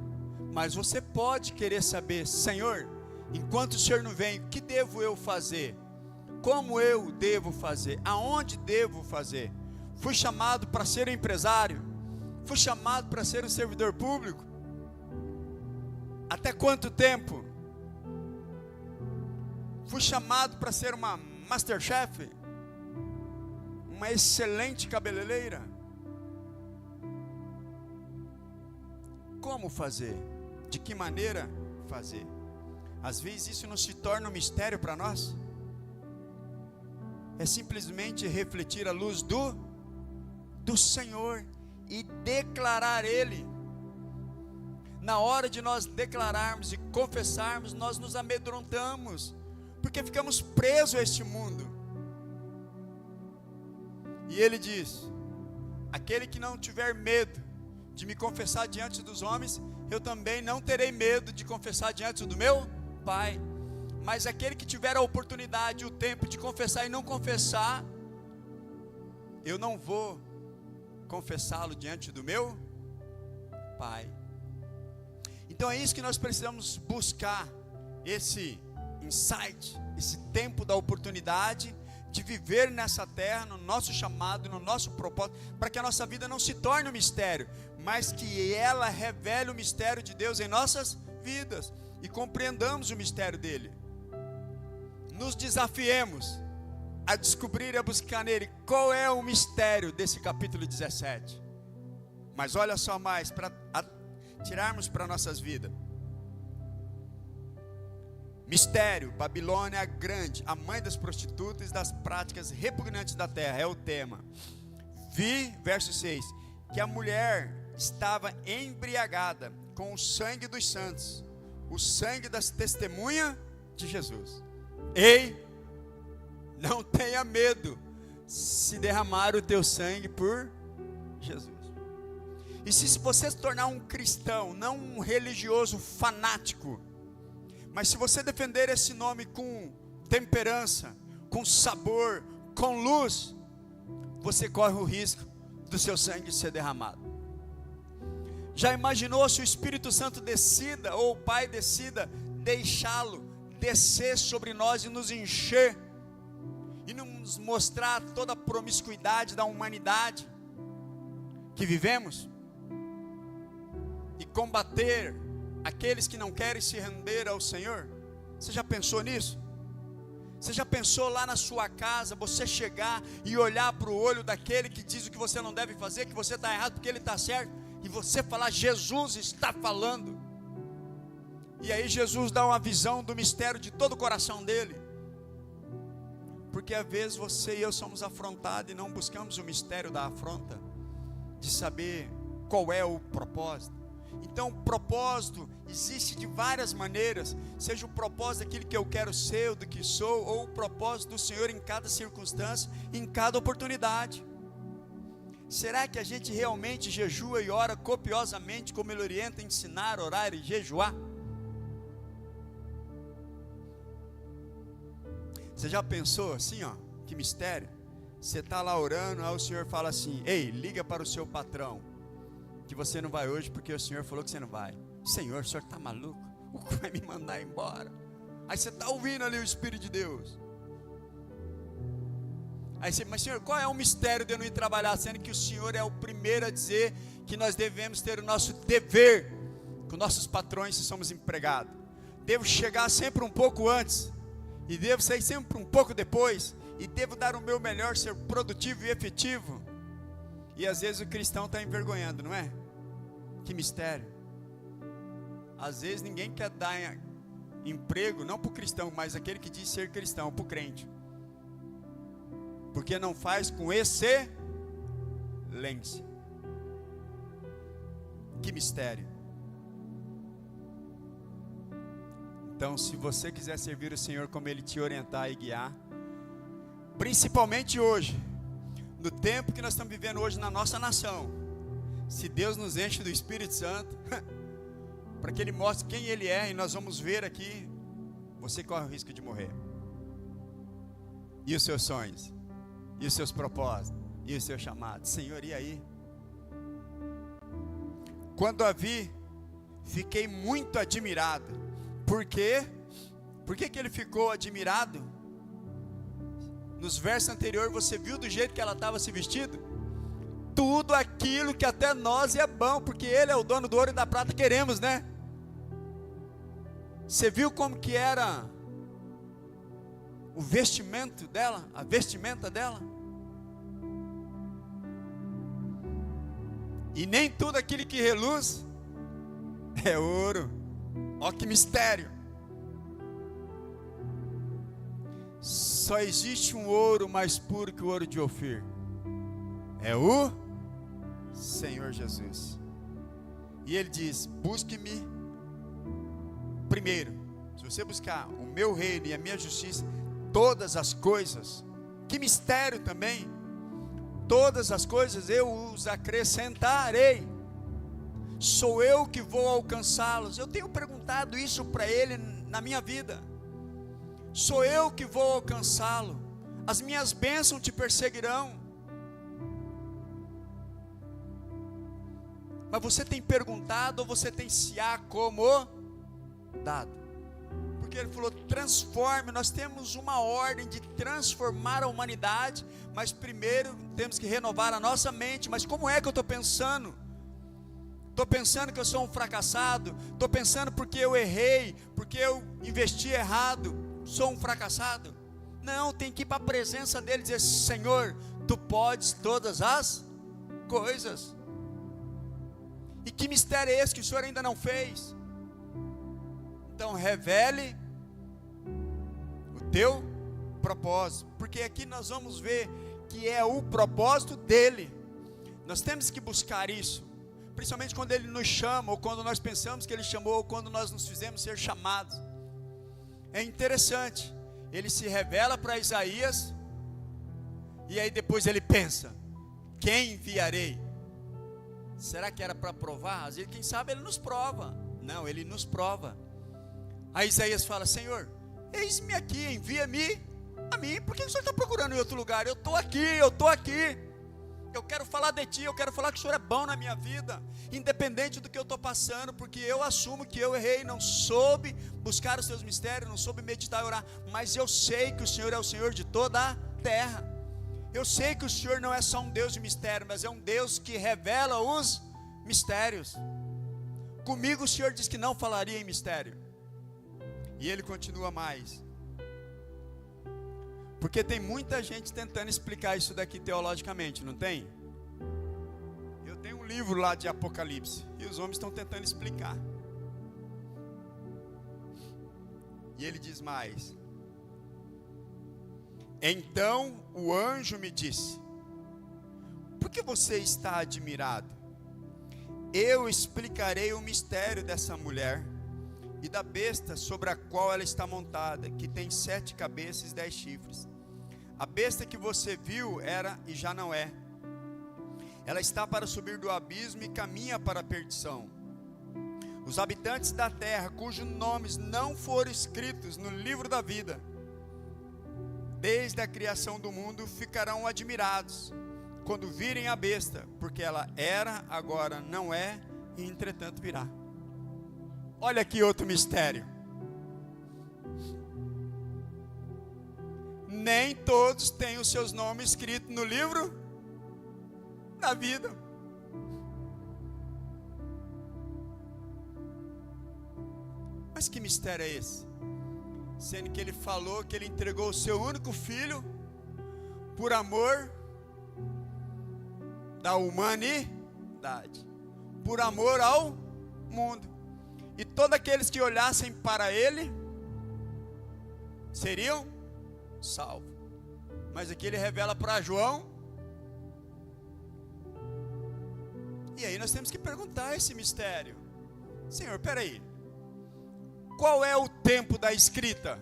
Mas você pode querer saber: Senhor, enquanto o Senhor não vem, o que devo eu fazer? Como eu devo fazer? Aonde devo fazer? Fui chamado para ser um empresário? Fui chamado para ser um servidor público? Até quanto tempo? Fui chamado para ser uma Masterchef? Uma excelente cabeleireira? Como fazer? De que maneira fazer? Às vezes isso não se torna um mistério para nós. É simplesmente refletir a luz do Senhor e declarar Ele. Na hora de nós declararmos e confessarmos, nós nos amedrontamos, porque ficamos presos a este mundo. E Ele diz: aquele que não tiver medo de me confessar diante dos homens, eu também não terei medo de confessar diante do meu Pai. Mas aquele que tiver a oportunidade, o tempo de confessar e não confessar, eu não vou confessá-lo diante do meu Pai. Então é isso que nós precisamos buscar, esse insight, esse tempo da oportunidade de viver nessa terra, no nosso chamado, no nosso propósito, para que a nossa vida não se torne um mistério, mas que ela revele o mistério de Deus em nossas vidas, e compreendamos o mistério dele. Nos desafiemos a descobrir e a buscar nele qual é o mistério desse capítulo 17. Mas olha só mais, para tirarmos para nossas vidas. Mistério, Babilônia grande, a mãe das prostitutas e das práticas repugnantes da terra, é o tema. Vi, verso 6, que a mulher estava embriagada com o sangue dos santos, o sangue das testemunhas de Jesus. Ei, não tenha medo se derramar o teu sangue por Jesus. E se você se tornar um cristão, não um religioso fanático, mas se você defender esse nome com temperança, com sabor, com luz, você corre o risco do seu sangue ser derramado. Já imaginou se o Espírito Santo decida, ou o Pai decida, deixá-lo descer sobre nós e nos encher, e nos mostrar toda a promiscuidade da humanidade que vivemos, e combater aqueles que não querem se render ao Senhor? Você já pensou nisso? Você já pensou lá na sua casa, você chegar e olhar para o olho daquele que diz o que você não deve fazer, que você está errado porque ele está certo, e você falar: Jesus está falando? E aí Jesus dá uma visão do mistério de todo o coração dele. Porque às vezes você e eu somos afrontados e não buscamos o mistério da afronta, de saber qual é o propósito. Então o propósito existe de várias maneiras, seja o propósito daquilo que eu quero ser, ou do que sou, ou o propósito do Senhor em cada circunstância, em cada oportunidade. Será que a gente realmente jejua e ora copiosamente, como Ele orienta, ensinar, orar e jejuar? Você já pensou assim, ó, que mistério? Você está lá orando, aí o Senhor fala assim: ei, liga para o seu patrão, que você não vai hoje porque o Senhor falou que você não vai. Senhor, o Senhor está maluco? O que vai me mandar embora? Aí você está ouvindo ali o Espírito de Deus. Aí você, mas Senhor, qual é o mistério de eu não ir trabalhar? Sendo que o Senhor é o primeiro a dizer que nós devemos ter o nosso dever com nossos patrões se somos empregados. Devo chegar sempre um pouco antes, e devo sair sempre um pouco depois, e devo dar o meu melhor, ser produtivo e efetivo. E às vezes o cristão está envergonhando, não é? Que mistério. Às vezes ninguém quer dar emprego, não para o cristão, mas aquele que diz ser cristão, para o crente, porque não faz com excelência. Que mistério. Então, se você quiser servir o Senhor como Ele te orientar e guiar, principalmente hoje, no tempo que nós estamos vivendo hoje na nossa nação, se Deus nos enche do Espírito Santo, para que Ele mostre quem Ele é, e nós vamos ver aqui, você corre o risco de morrer. E os seus sonhos? E os seus propósitos? E os seus chamados? Senhor, e aí? Quando a vi, fiquei muito admirado. Por quê? Por que ele ficou admirado? Nos versos anteriores você viu do jeito que ela estava se vestindo? Tudo aquilo que até nós é bom, porque Ele é o dono do ouro e da prata, queremos, né? Você viu como que era o vestimento dela, a vestimenta dela? E nem tudo aquilo que reluz é ouro. Ó que mistério. Só existe um ouro mais puro que o ouro de Ofir. É o Senhor Jesus. E Ele diz: busque-me primeiro. Se você buscar o meu reino e a minha justiça, todas as coisas, que mistério também, todas as coisas eu os acrescentarei. Sou eu que vou alcançá-los. Eu tenho perguntado isso para Ele na minha vida. Sou eu que vou alcançá-lo. As minhas bênçãos te perseguirão. Mas você tem perguntado ou você tem se acomodado? Porque Ele falou: transforme. Nós temos uma ordem de transformar a humanidade, mas primeiro temos que renovar a nossa mente. Mas como é que eu estou pensando? Estou pensando que eu sou um fracassado? Estou pensando porque eu errei, porque eu investi errado, sou um fracassado? Não, tem que ir para a presença dEle e dizer: Senhor, Tu podes todas as coisas. E que mistério é esse que o Senhor ainda não fez? Então revele o Teu propósito, porque aqui nós vamos ver que é o propósito dEle. Nós temos que buscar isso, principalmente quando Ele nos chama, ou quando nós pensamos que Ele chamou, ou quando nós nos fizemos ser chamados. É interessante, Ele se revela para Isaías, e aí depois Ele pensa: quem enviarei? Será que era para provar? Às vezes, quem sabe Ele nos prova. Não, Ele nos prova. Aí Isaías fala: Senhor, eis-me aqui, envia-me a mim. Por que o Senhor está procurando em outro lugar? Eu estou aqui, eu quero falar de Ti, eu quero falar que o Senhor é bom na minha vida, independente do que eu estou passando, porque eu assumo que eu errei, não soube buscar os Teus mistérios, não soube meditar e orar, mas eu sei que o Senhor é o Senhor de toda a terra. Eu sei que o Senhor não é só um Deus de mistério, mas é um Deus que revela os mistérios. Comigo o Senhor disse que não falaria em mistério. E Ele continua mais, porque tem muita gente tentando explicar isso daqui teologicamente, não tem? Eu tenho um livro lá de Apocalipse, e os homens estão tentando explicar. E ele diz mais: então o anjo me disse: por que você está admirado? Eu explicarei o mistério dessa mulher e da besta sobre a qual ela está montada, que tem 7 cabeças e 10 chifres. A besta que você viu era e já não é. Ela está para subir do abismo e caminha para a perdição. Os habitantes da terra, cujos nomes não foram escritos no livro da vida, desde a criação do mundo, ficarão admirados quando virem a besta, porque ela era, agora não é, e entretanto virá. Olha aqui outro mistério. Nem todos têm os seus nomes escritos no livro da vida. Mas que mistério é esse? Sendo que ele falou que ele entregou o seu único filho por amor da humanidade, por amor ao mundo. E todos aqueles que olhassem para ele seriam salvos. Mas aqui ele revela para João. E aí nós temos que perguntar esse mistério. Senhor, peraí, qual é o tempo da escrita?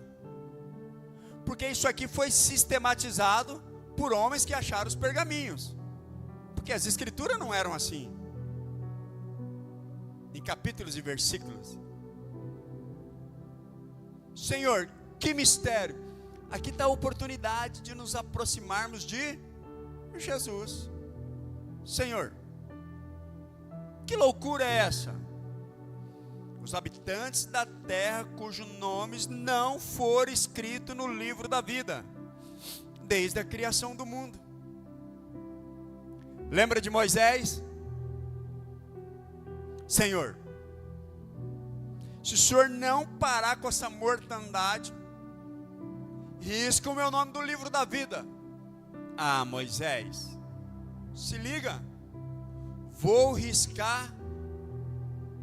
Porque isso aqui foi sistematizado por homens que acharam os pergaminhos. Porque as escrituras não eram assim, em capítulos e versículos. Senhor, que mistério! Aqui está a oportunidade de nos aproximarmos de Jesus. Senhor, que loucura é essa? Os habitantes da terra cujos nomes não foram escritos no livro da vida, desde a criação do mundo. Lembra de Moisés? Senhor, se o Senhor não parar com essa mortandade, risca o meu nome do livro da vida. Ah, Moisés, se liga, vou riscar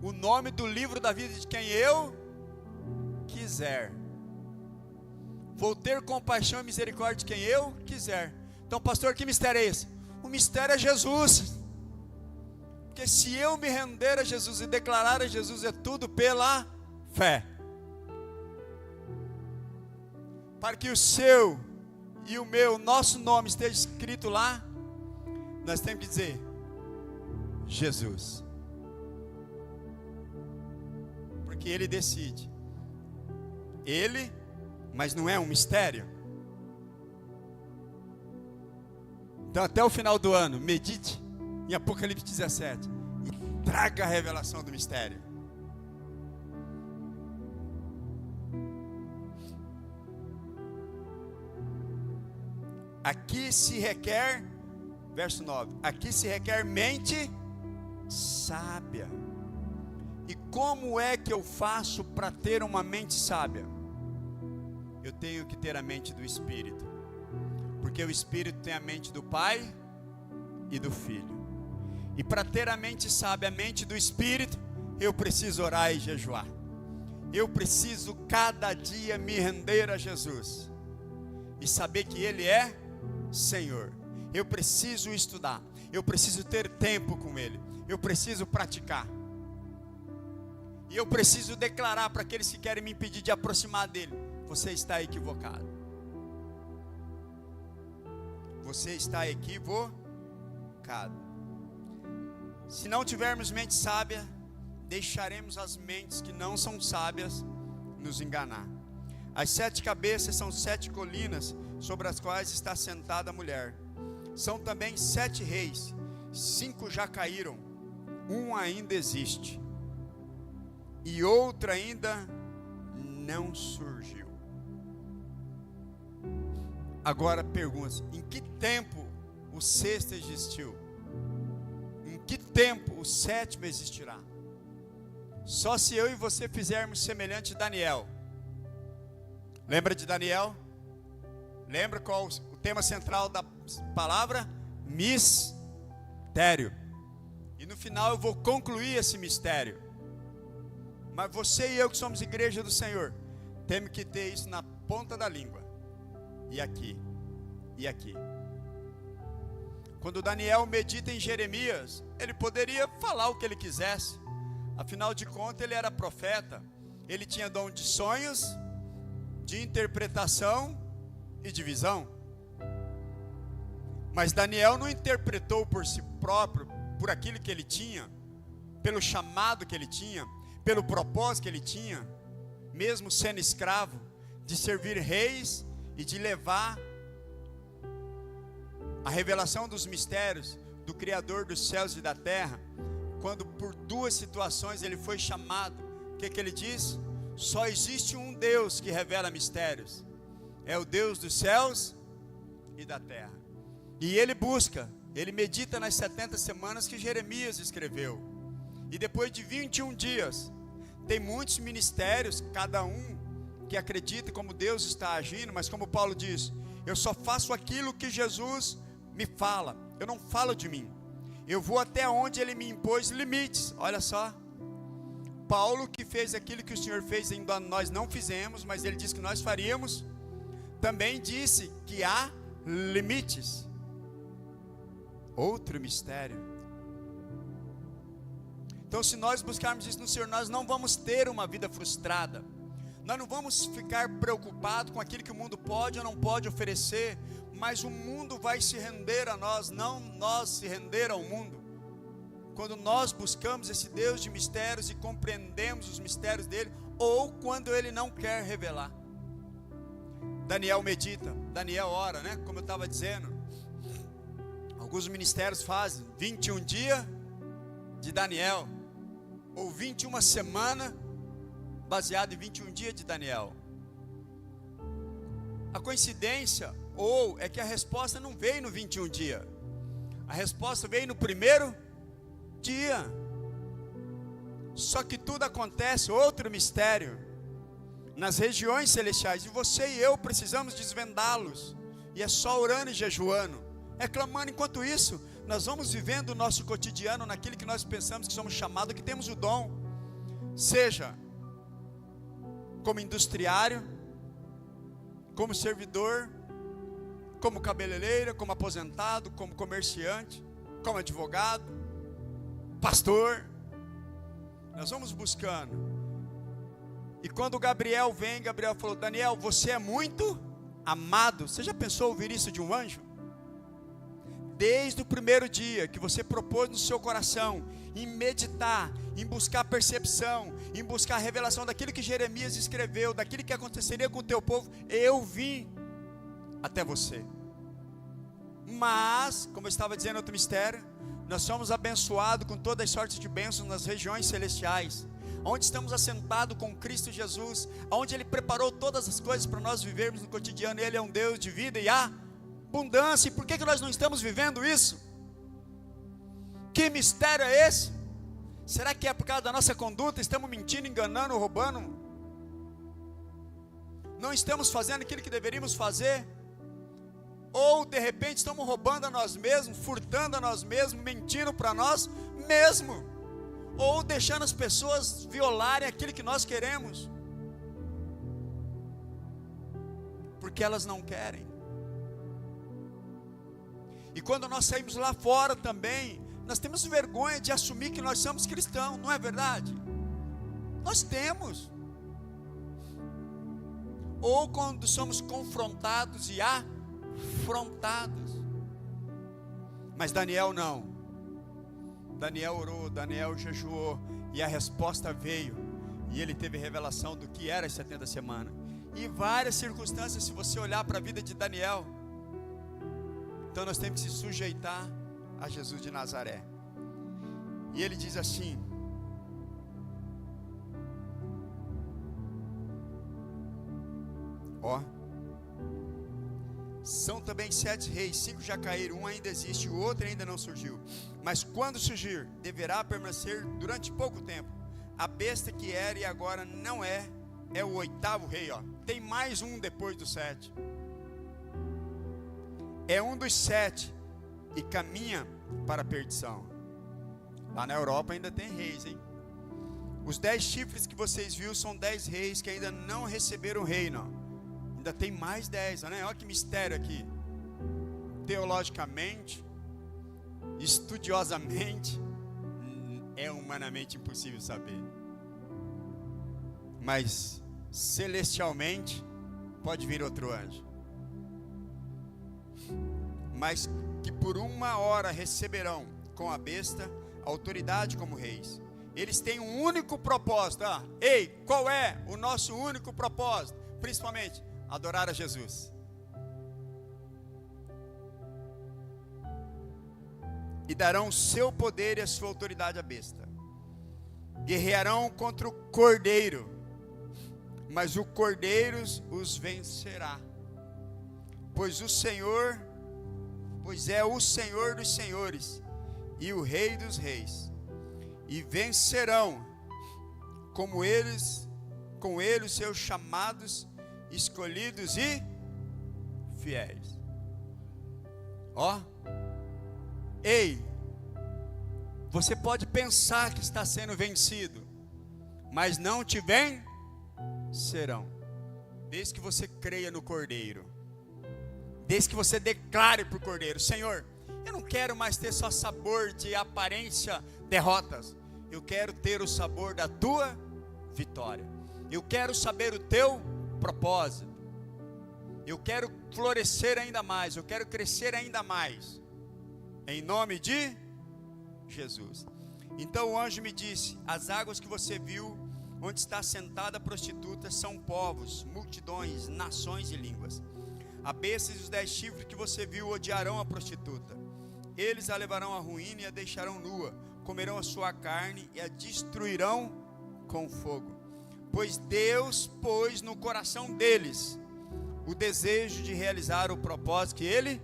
o nome do livro da vida de quem eu quiser. Vou ter compaixão e misericórdia de quem eu quiser. Então, pastor, que mistério é esse? O mistério é Jesus. Porque se eu me render a Jesus e declarar a Jesus, é tudo pela fé. Para que o seu e o meu, nosso nome esteja escrito lá, nós temos que dizer: Jesus. Porque Ele decide. Ele, mas não é um mistério. Então até o final do ano, medite em Apocalipse 17 e traga a revelação do mistério. Aqui se requer, verso 9, aqui se requer mente sábia. E como é que eu faço para ter uma mente sábia? Eu tenho que ter a mente do Espírito, porque o Espírito tem a mente do Pai e do Filho. E para ter a mente sábia, a mente do Espírito, eu preciso orar e jejuar. Eu preciso cada dia me render a Jesus e saber que Ele é Senhor. Eu preciso estudar, eu preciso ter tempo com Ele, eu preciso praticar. E eu preciso declarar para aqueles que querem me impedir de aproximar dele: você está equivocado. Você está equivocado. Se não tivermos mente sábia, deixaremos as mentes que não são sábias nos enganar. As 7 cabeças são 7 colinas sobre as quais está sentada a mulher. São também 7 reis, 5 já caíram, um ainda existe, e outro ainda não surgiu. Agora pergunta-se: em que tempo o sexto existiu? Em que tempo o sétimo existirá? Só se eu e você fizermos semelhante a Daniel. Lembra de Daniel? Lembra qual o tema central da palavra? Mistério. E no final eu vou concluir esse mistério. Mas você e eu que somos igreja do Senhor, temos que ter isso na ponta da língua. E aqui. E aqui. Quando Daniel medita em Jeremias, ele poderia falar o que ele quisesse. Afinal de contas, ele era profeta. Ele tinha dom de sonhos, de interpretação e de visão. Mas Daniel não interpretou por si próprio, por aquilo que ele tinha, pelo chamado que ele tinha, pelo propósito que ele tinha, mesmo sendo escravo, de servir reis e de levar a revelação dos mistérios do Criador dos céus e da terra, quando por duas situações ele foi chamado, o que ele diz? Só existe um Deus que revela mistérios, é o Deus dos céus e da terra. E ele busca, ele medita nas 70 semanas que Jeremias escreveu, e depois de 21 dias, tem muitos ministérios, cada um que acredita como Deus está agindo, mas como Paulo diz, eu só faço aquilo que Jesus me fala, eu não falo de mim, eu vou até onde ele me impôs limites. Olha só, Paulo, que fez aquilo que o Senhor fez, ainda nós não fizemos, mas ele disse que nós faríamos, também disse que há limites. Outro mistério. Então, se nós buscarmos isso no Senhor, nós não vamos ter uma vida frustrada, nós não vamos ficar preocupados com aquilo que o mundo pode ou não pode oferecer, mas o mundo vai se render a nós, não nós se render ao mundo. Quando nós buscamos esse Deus de mistérios e compreendemos os mistérios dele, ou quando ele não quer revelar. Daniel medita, Daniel ora, né? Como eu estava dizendo, alguns ministérios fazem 21 dias de Daniel, ou 21 semanas, baseado em 21 dias de Daniel. A coincidência, ou é que a resposta não veio no 21 dias, a resposta veio no primeiro dia. Só que tudo acontece, outro mistério, nas regiões celestiais, e você e eu precisamos desvendá-los, e é só orando e jejuando, é clamando. Enquanto isso, nós vamos vivendo o nosso cotidiano naquilo que nós pensamos que somos chamados, que temos o dom, seja como industriário, como servidor, como cabeleireira, como aposentado, como comerciante, como advogado, pastor. Nós vamos buscando. E quando Gabriel vem, Gabriel falou: Daniel, você é muito amado. Você já pensou ouvir isso de um anjo? Desde o primeiro dia que você propôs no seu coração, em meditar, em buscar percepção, em buscar a revelação daquilo que Jeremias escreveu, daquilo que aconteceria com o teu povo, eu vim até você. Mas, como eu estava dizendo, outro mistério, nós somos abençoados com todas as sortes de bênçãos nas regiões celestiais, onde estamos assentados com Cristo Jesus, onde Ele preparou todas as coisas para nós vivermos no cotidiano. Ele é um Deus de vida e abundância. E por que nós não estamos vivendo isso? Que mistério é esse? Será que é por causa da nossa conduta? Estamos mentindo, enganando, roubando? Não estamos fazendo aquilo que deveríamos fazer? Ou de repente estamos roubando a nós mesmos, furtando a nós mesmos, mentindo para nós mesmos, ou deixando as pessoas violarem aquilo que nós queremos, porque elas não querem. E quando nós saímos lá fora também, nós temos vergonha de assumir que nós somos cristãos, não é verdade? Nós temos. Ou quando somos confrontados e afrontados. Mas Daniel não. Daniel orou, Daniel jejuou, e a resposta veio, e ele teve revelação do que era as 70 semanas. E várias circunstâncias, se você olhar para a vida de Daniel. Então nós temos que se sujeitar a Jesus de Nazaré. E ele diz assim: são também 7 reis, 5 já caíram, um ainda existe, o outro ainda não surgiu, mas quando surgir, deverá permanecer durante pouco tempo. A besta que era e agora não é o 8º rei. Tem mais um depois do 7, é um dos 7 e caminha para a perdição. Lá na Europa ainda tem reis, hein? Os 10 chifres que vocês viram são 10 reis que ainda não receberam o reino. Ainda tem mais 10, né? Olha que mistério aqui. Teologicamente, estudiosamente, é humanamente impossível saber. Mas celestialmente, pode vir outro anjo. Mas que por 1 hora receberão com a besta autoridade como reis. Eles têm um único propósito. Ei, qual é o nosso único propósito? Principalmente adorar a Jesus. e darão o seu poder e a sua autoridade à besta. Guerrearão contra o cordeiro, mas o cordeiro os vencerá. Pois é o Senhor dos senhores e o Rei dos reis. E vencerão com ele os seus chamados, escolhidos e fiéis. Ó, ei, você pode pensar que está sendo vencido, mas não te vencerão, desde que você creia no Cordeiro, desde que você declare para o Cordeiro: Senhor, eu não quero mais ter só sabor de aparência derrotas, eu quero ter o sabor da tua vitória, eu quero saber o teu propósito, eu quero florescer ainda mais, eu quero crescer ainda mais, em nome de Jesus. Então o anjo me disse: as águas que você viu, onde está sentada a prostituta, são povos, multidões, nações e línguas. A besta e os 10 chifres que você viu odiarão a prostituta. Eles a levarão à ruína e a deixarão nua, comerão a sua carne e a destruirão com fogo. Pois Deus pôs no coração deles o desejo de realizar o propósito que Ele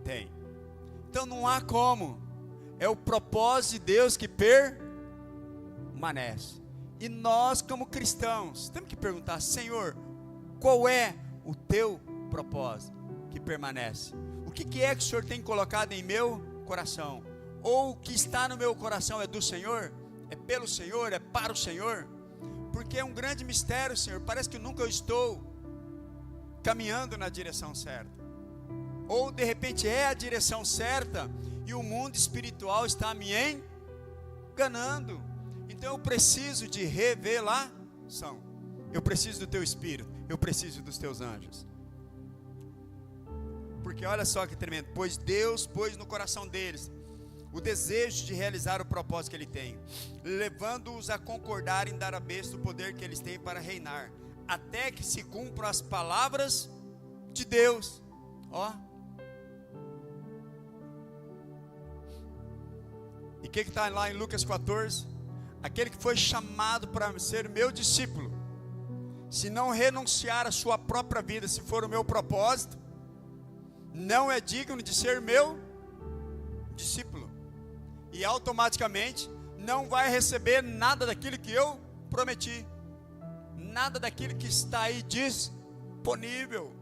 tem. Então não há como, é o propósito de Deus que permanece. E nós, como cristãos, temos que perguntar: Senhor, qual é o teu propósito que permanece? O que é que o Senhor tem colocado em meu coração? Ou o que está no meu coração é do Senhor? É pelo Senhor? É para o Senhor? Porque é um grande mistério, Senhor. Parece que nunca eu estou caminhando na direção certa. Ou de repente é a direção certa e o mundo espiritual está me enganando. Então eu preciso de revelação. Eu preciso do teu Espírito. Eu preciso dos teus anjos. Porque olha só que tremendo. Pois Deus pôs no coração deles o desejo de realizar o propósito que Ele tem, levando-os a concordar em dar à besta o poder que eles têm para reinar, até que se cumpram as palavras de Deus. Ó. E o que está lá em Lucas 14? Aquele que foi chamado para ser meu discípulo, se não renunciar à sua própria vida, se for o meu propósito, não é digno de ser meu discípulo. E automaticamente não vai receber nada daquilo que eu prometi, nada daquilo que está aí disponível,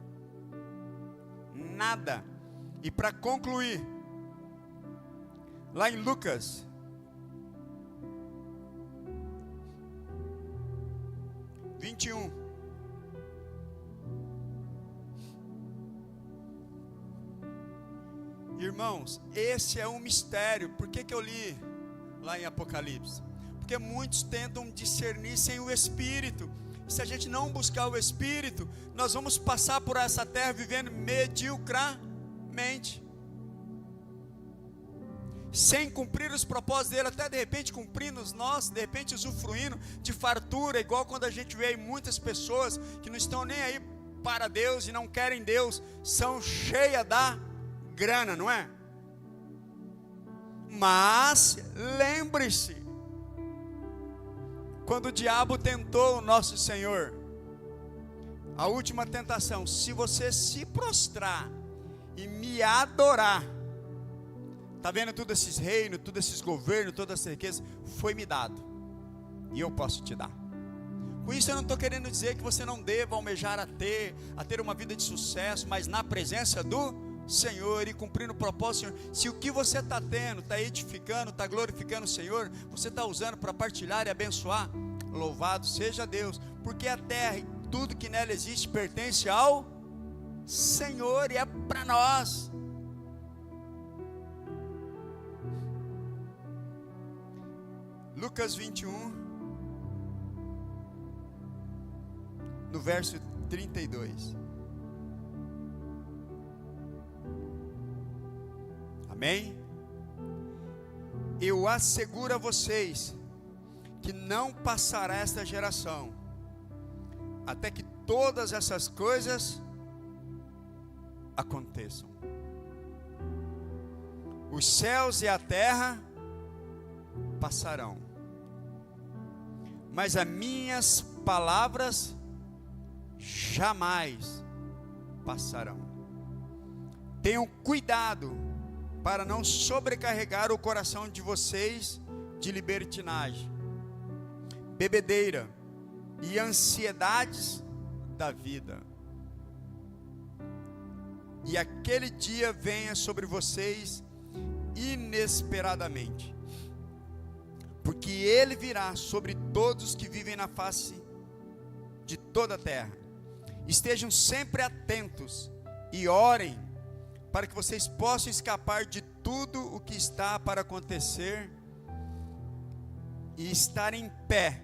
nada. E para concluir, lá em Lucas 21, irmãos, esse é um mistério. Por que eu li lá em Apocalipse? Porque muitos tentam discernir sem o Espírito. Se a gente não buscar o Espírito, nós vamos passar por essa terra vivendo mediocramente, sem cumprir os propósitos dele, até de repente cumprindo os nossos, de repente usufruindo de fartura, igual quando a gente vê aí muitas pessoas que não estão nem aí para Deus e não querem Deus, são cheias da grana, não é? Mas lembre-se, quando o diabo tentou o nosso Senhor, a última tentação: se você se prostrar e me adorar, está vendo todos esses reinos, todos esses governos, todas essas riquezas, foi me dado, e eu posso te dar. Com isso eu não estou querendo dizer que você não deva almejar a ter uma vida de sucesso, mas na presença do Senhor e cumprindo o propósito do Senhor. Se o que você está tendo, está edificando, está glorificando o Senhor, você está usando para partilhar e abençoar, louvado seja Deus, porque a terra e tudo que nela existe pertence ao Senhor e é para nós. Lucas 21, no verso 32. Amém? Eu asseguro a vocês que não passará esta geração até que todas essas coisas aconteçam. os céus e a terra passarão, mas as minhas palavras jamais passarão. Tenham cuidado para não sobrecarregar o coração de vocês de libertinagem, bebedeira e ansiedades da vida. E aquele dia venha sobre vocês inesperadamente, porque ele virá sobre todos que vivem na face de toda a terra. Estejam sempre atentos e orem para que vocês possam escapar de tudo o que está para acontecer e estar em pé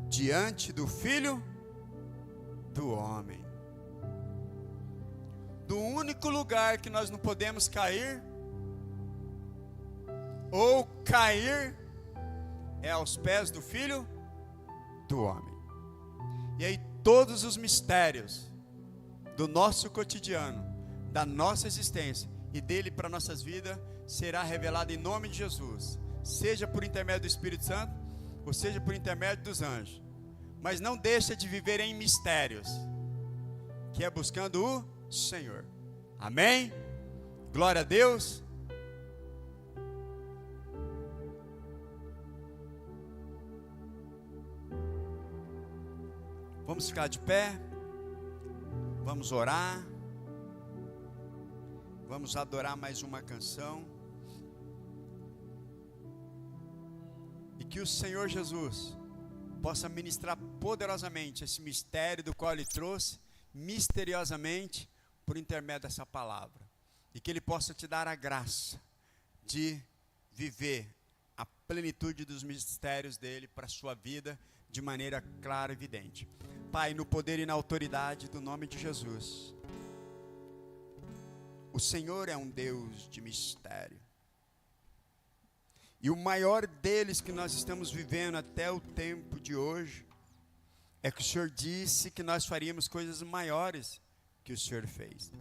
diante do Filho do Homem. Do único lugar que nós não podemos cair ou cair é aos pés do Filho do Homem. E aí todos os mistérios do nosso cotidiano, da nossa existência e dele para nossas vidas será revelado em nome de Jesus, seja por intermédio do Espírito Santo ou seja por intermédio dos anjos. Mas não deixa de viver em mistérios, que é buscando o Senhor. Amém? Glória a Deus. Vamos ficar de pé, vamos orar, vamos adorar mais uma canção, e que o Senhor Jesus possa ministrar poderosamente esse mistério do qual Ele trouxe, misteriosamente, por intermédio dessa palavra, e que Ele possa te dar a graça de viver a plenitude dos mistérios dEle para a sua vida, de maneira clara e evidente. Pai, no poder e na autoridade do nome de Jesus, o Senhor é um Deus de mistério, e o maior deles que nós estamos vivendo até o tempo de hoje, é que o Senhor disse que nós faríamos coisas maiores que o Senhor fez,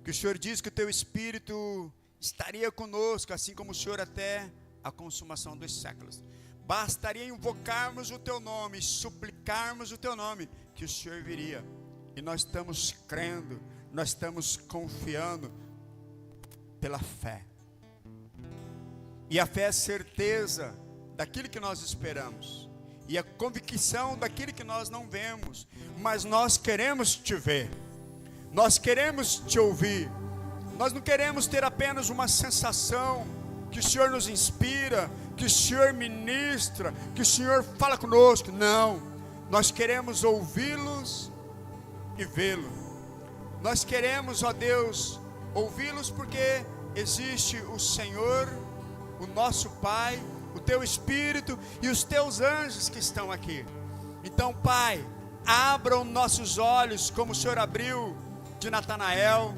que o Senhor disse que o Teu Espírito estaria conosco, assim como o Senhor até a consumação dos séculos. Bastaria invocarmos o Teu nome, suplicarmos o Teu nome, que o Senhor viria. E nós estamos crendo, nós estamos confiando pela fé. E a fé é a certeza daquilo que nós esperamos, e a convicção daquilo que nós não vemos, mas nós queremos Te ver, nós queremos Te ouvir. Nós não queremos ter apenas uma sensação, que o Senhor nos inspira, que o Senhor ministra, que o Senhor fala conosco. Não, nós queremos ouvi-los e vê-lo. Nós queremos, ó Deus, ouvi-los porque existe o Senhor, o nosso Pai, o Teu Espírito e os Teus anjos que estão aqui. Então, Pai, abram nossos olhos como o Senhor abriu de Natanael,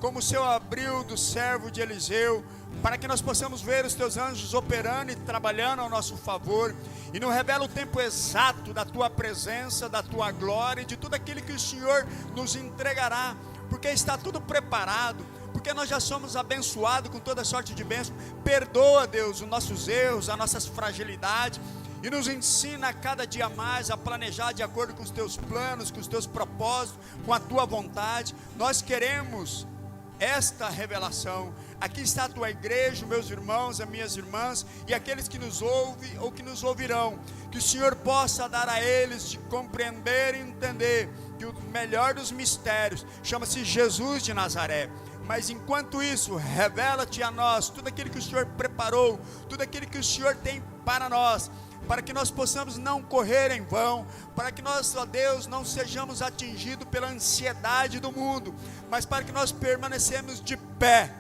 como o Senhor abriu do servo de Eliseu, para que nós possamos ver os Teus anjos operando e trabalhando ao nosso favor, e nos revela o tempo exato da Tua presença, da Tua glória e de tudo aquilo que o Senhor nos entregará, porque está tudo preparado, porque nós já somos abençoados com toda sorte de bênção. Perdoa, Deus, os nossos erros, as nossas fragilidades, e nos ensina a cada dia mais a planejar de acordo com os Teus planos, com os Teus propósitos, com a Tua vontade. Nós queremos esta revelação. Aqui está a Tua igreja, meus irmãos, as minhas irmãs, e aqueles que nos ouvem ou que nos ouvirão, que o Senhor possa dar a eles de compreender e entender que o melhor dos mistérios chama-se Jesus de Nazaré. Mas enquanto isso, revela-te a nós tudo aquilo que o Senhor preparou, tudo aquilo que o Senhor tem para nós, para que nós possamos não correr em vão, para que nós, ó Deus, não sejamos atingidos pela ansiedade do mundo, mas para que nós permanecemos de pé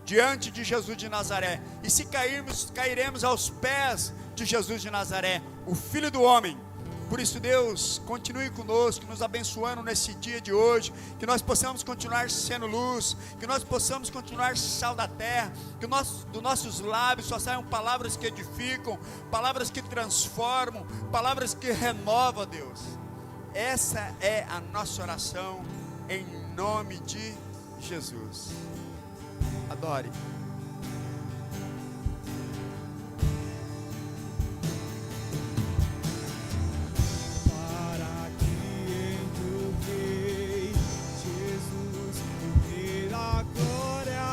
diante de Jesus de Nazaré. E se cairmos, cairemos aos pés de Jesus de Nazaré, o Filho do Homem. Por isso, Deus, continue conosco, nos abençoando nesse dia de hoje, que nós possamos continuar sendo luz, que nós possamos continuar sal da terra, que dos nossos lábios só saiam palavras que edificam, palavras que transformam, palavras que renovam, Deus. Essa é a nossa oração, em nome de Jesus. Adore. Para que entre o Rei Jesus, o Rei da glória,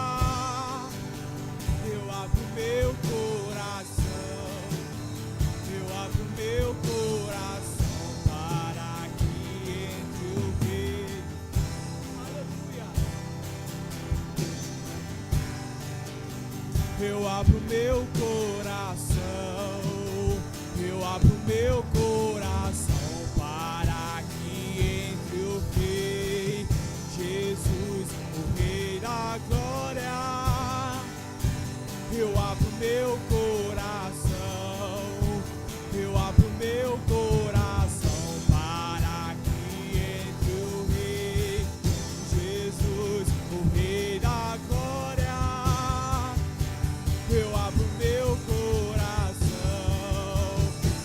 eu abro meu coração, eu abro meu coração para que entre o Rei. Aleluia. Eu abro meu coração, eu abro meu coração para que entre o Rei Jesus, o Rei da glória. Eu abro meu coração, eu abro meu coração para que entre o Rei Jesus, o Rei da glória. Eu abro meu coração,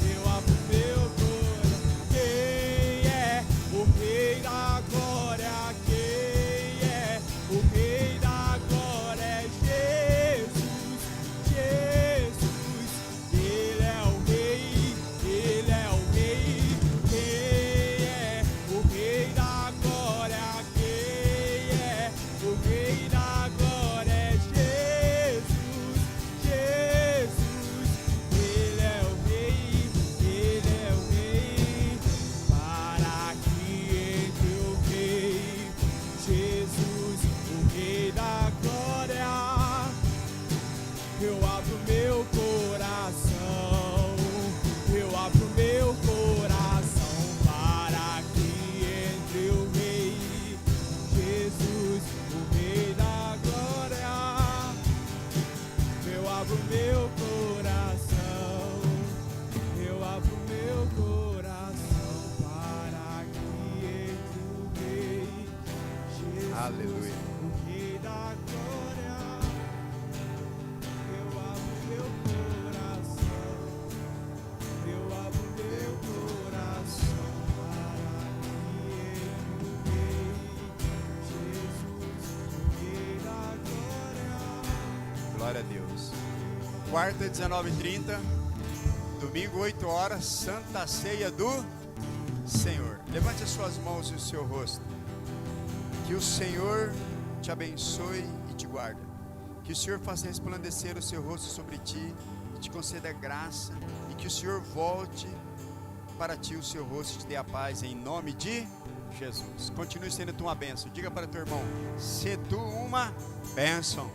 eu abro meu coração. Quem é o Rei da glória? Quem é o Rei da glória? É Jesus, Jesus. Ele é o Rei, Ele é o Rei. Quem é o Rei da glória? Quem é o Rei da glória? É Jesus, Jesus. Ele é o Rei, Ele é o Rei. Para que entre o Rei Jesus, o Rei da glória, eu abro meu coração, eu abro meu coração para que entre o Rei Jesus, o Rei da glória. Eu abro meu coração, eu abro meu coração para que entre o Rei Jesus, Aleluia. o Rei da glória. Eu abro meu coração, eu abro meu coração para que entre o Rei Jesus, o Rei da glória. Glória a Deus. Quarta, 19h30. Domingo, 8 horas. Santa Ceia do Senhor. Levante as suas mãos e o seu rosto. Que o Senhor te abençoe e te guarde. Que o Senhor faça resplandecer o seu rosto sobre ti e te conceda graça. E que o Senhor volte para ti o seu rosto e te dê a paz em nome de Jesus. Continue sendo tu uma bênção. Diga para teu irmão: se tu uma bênção.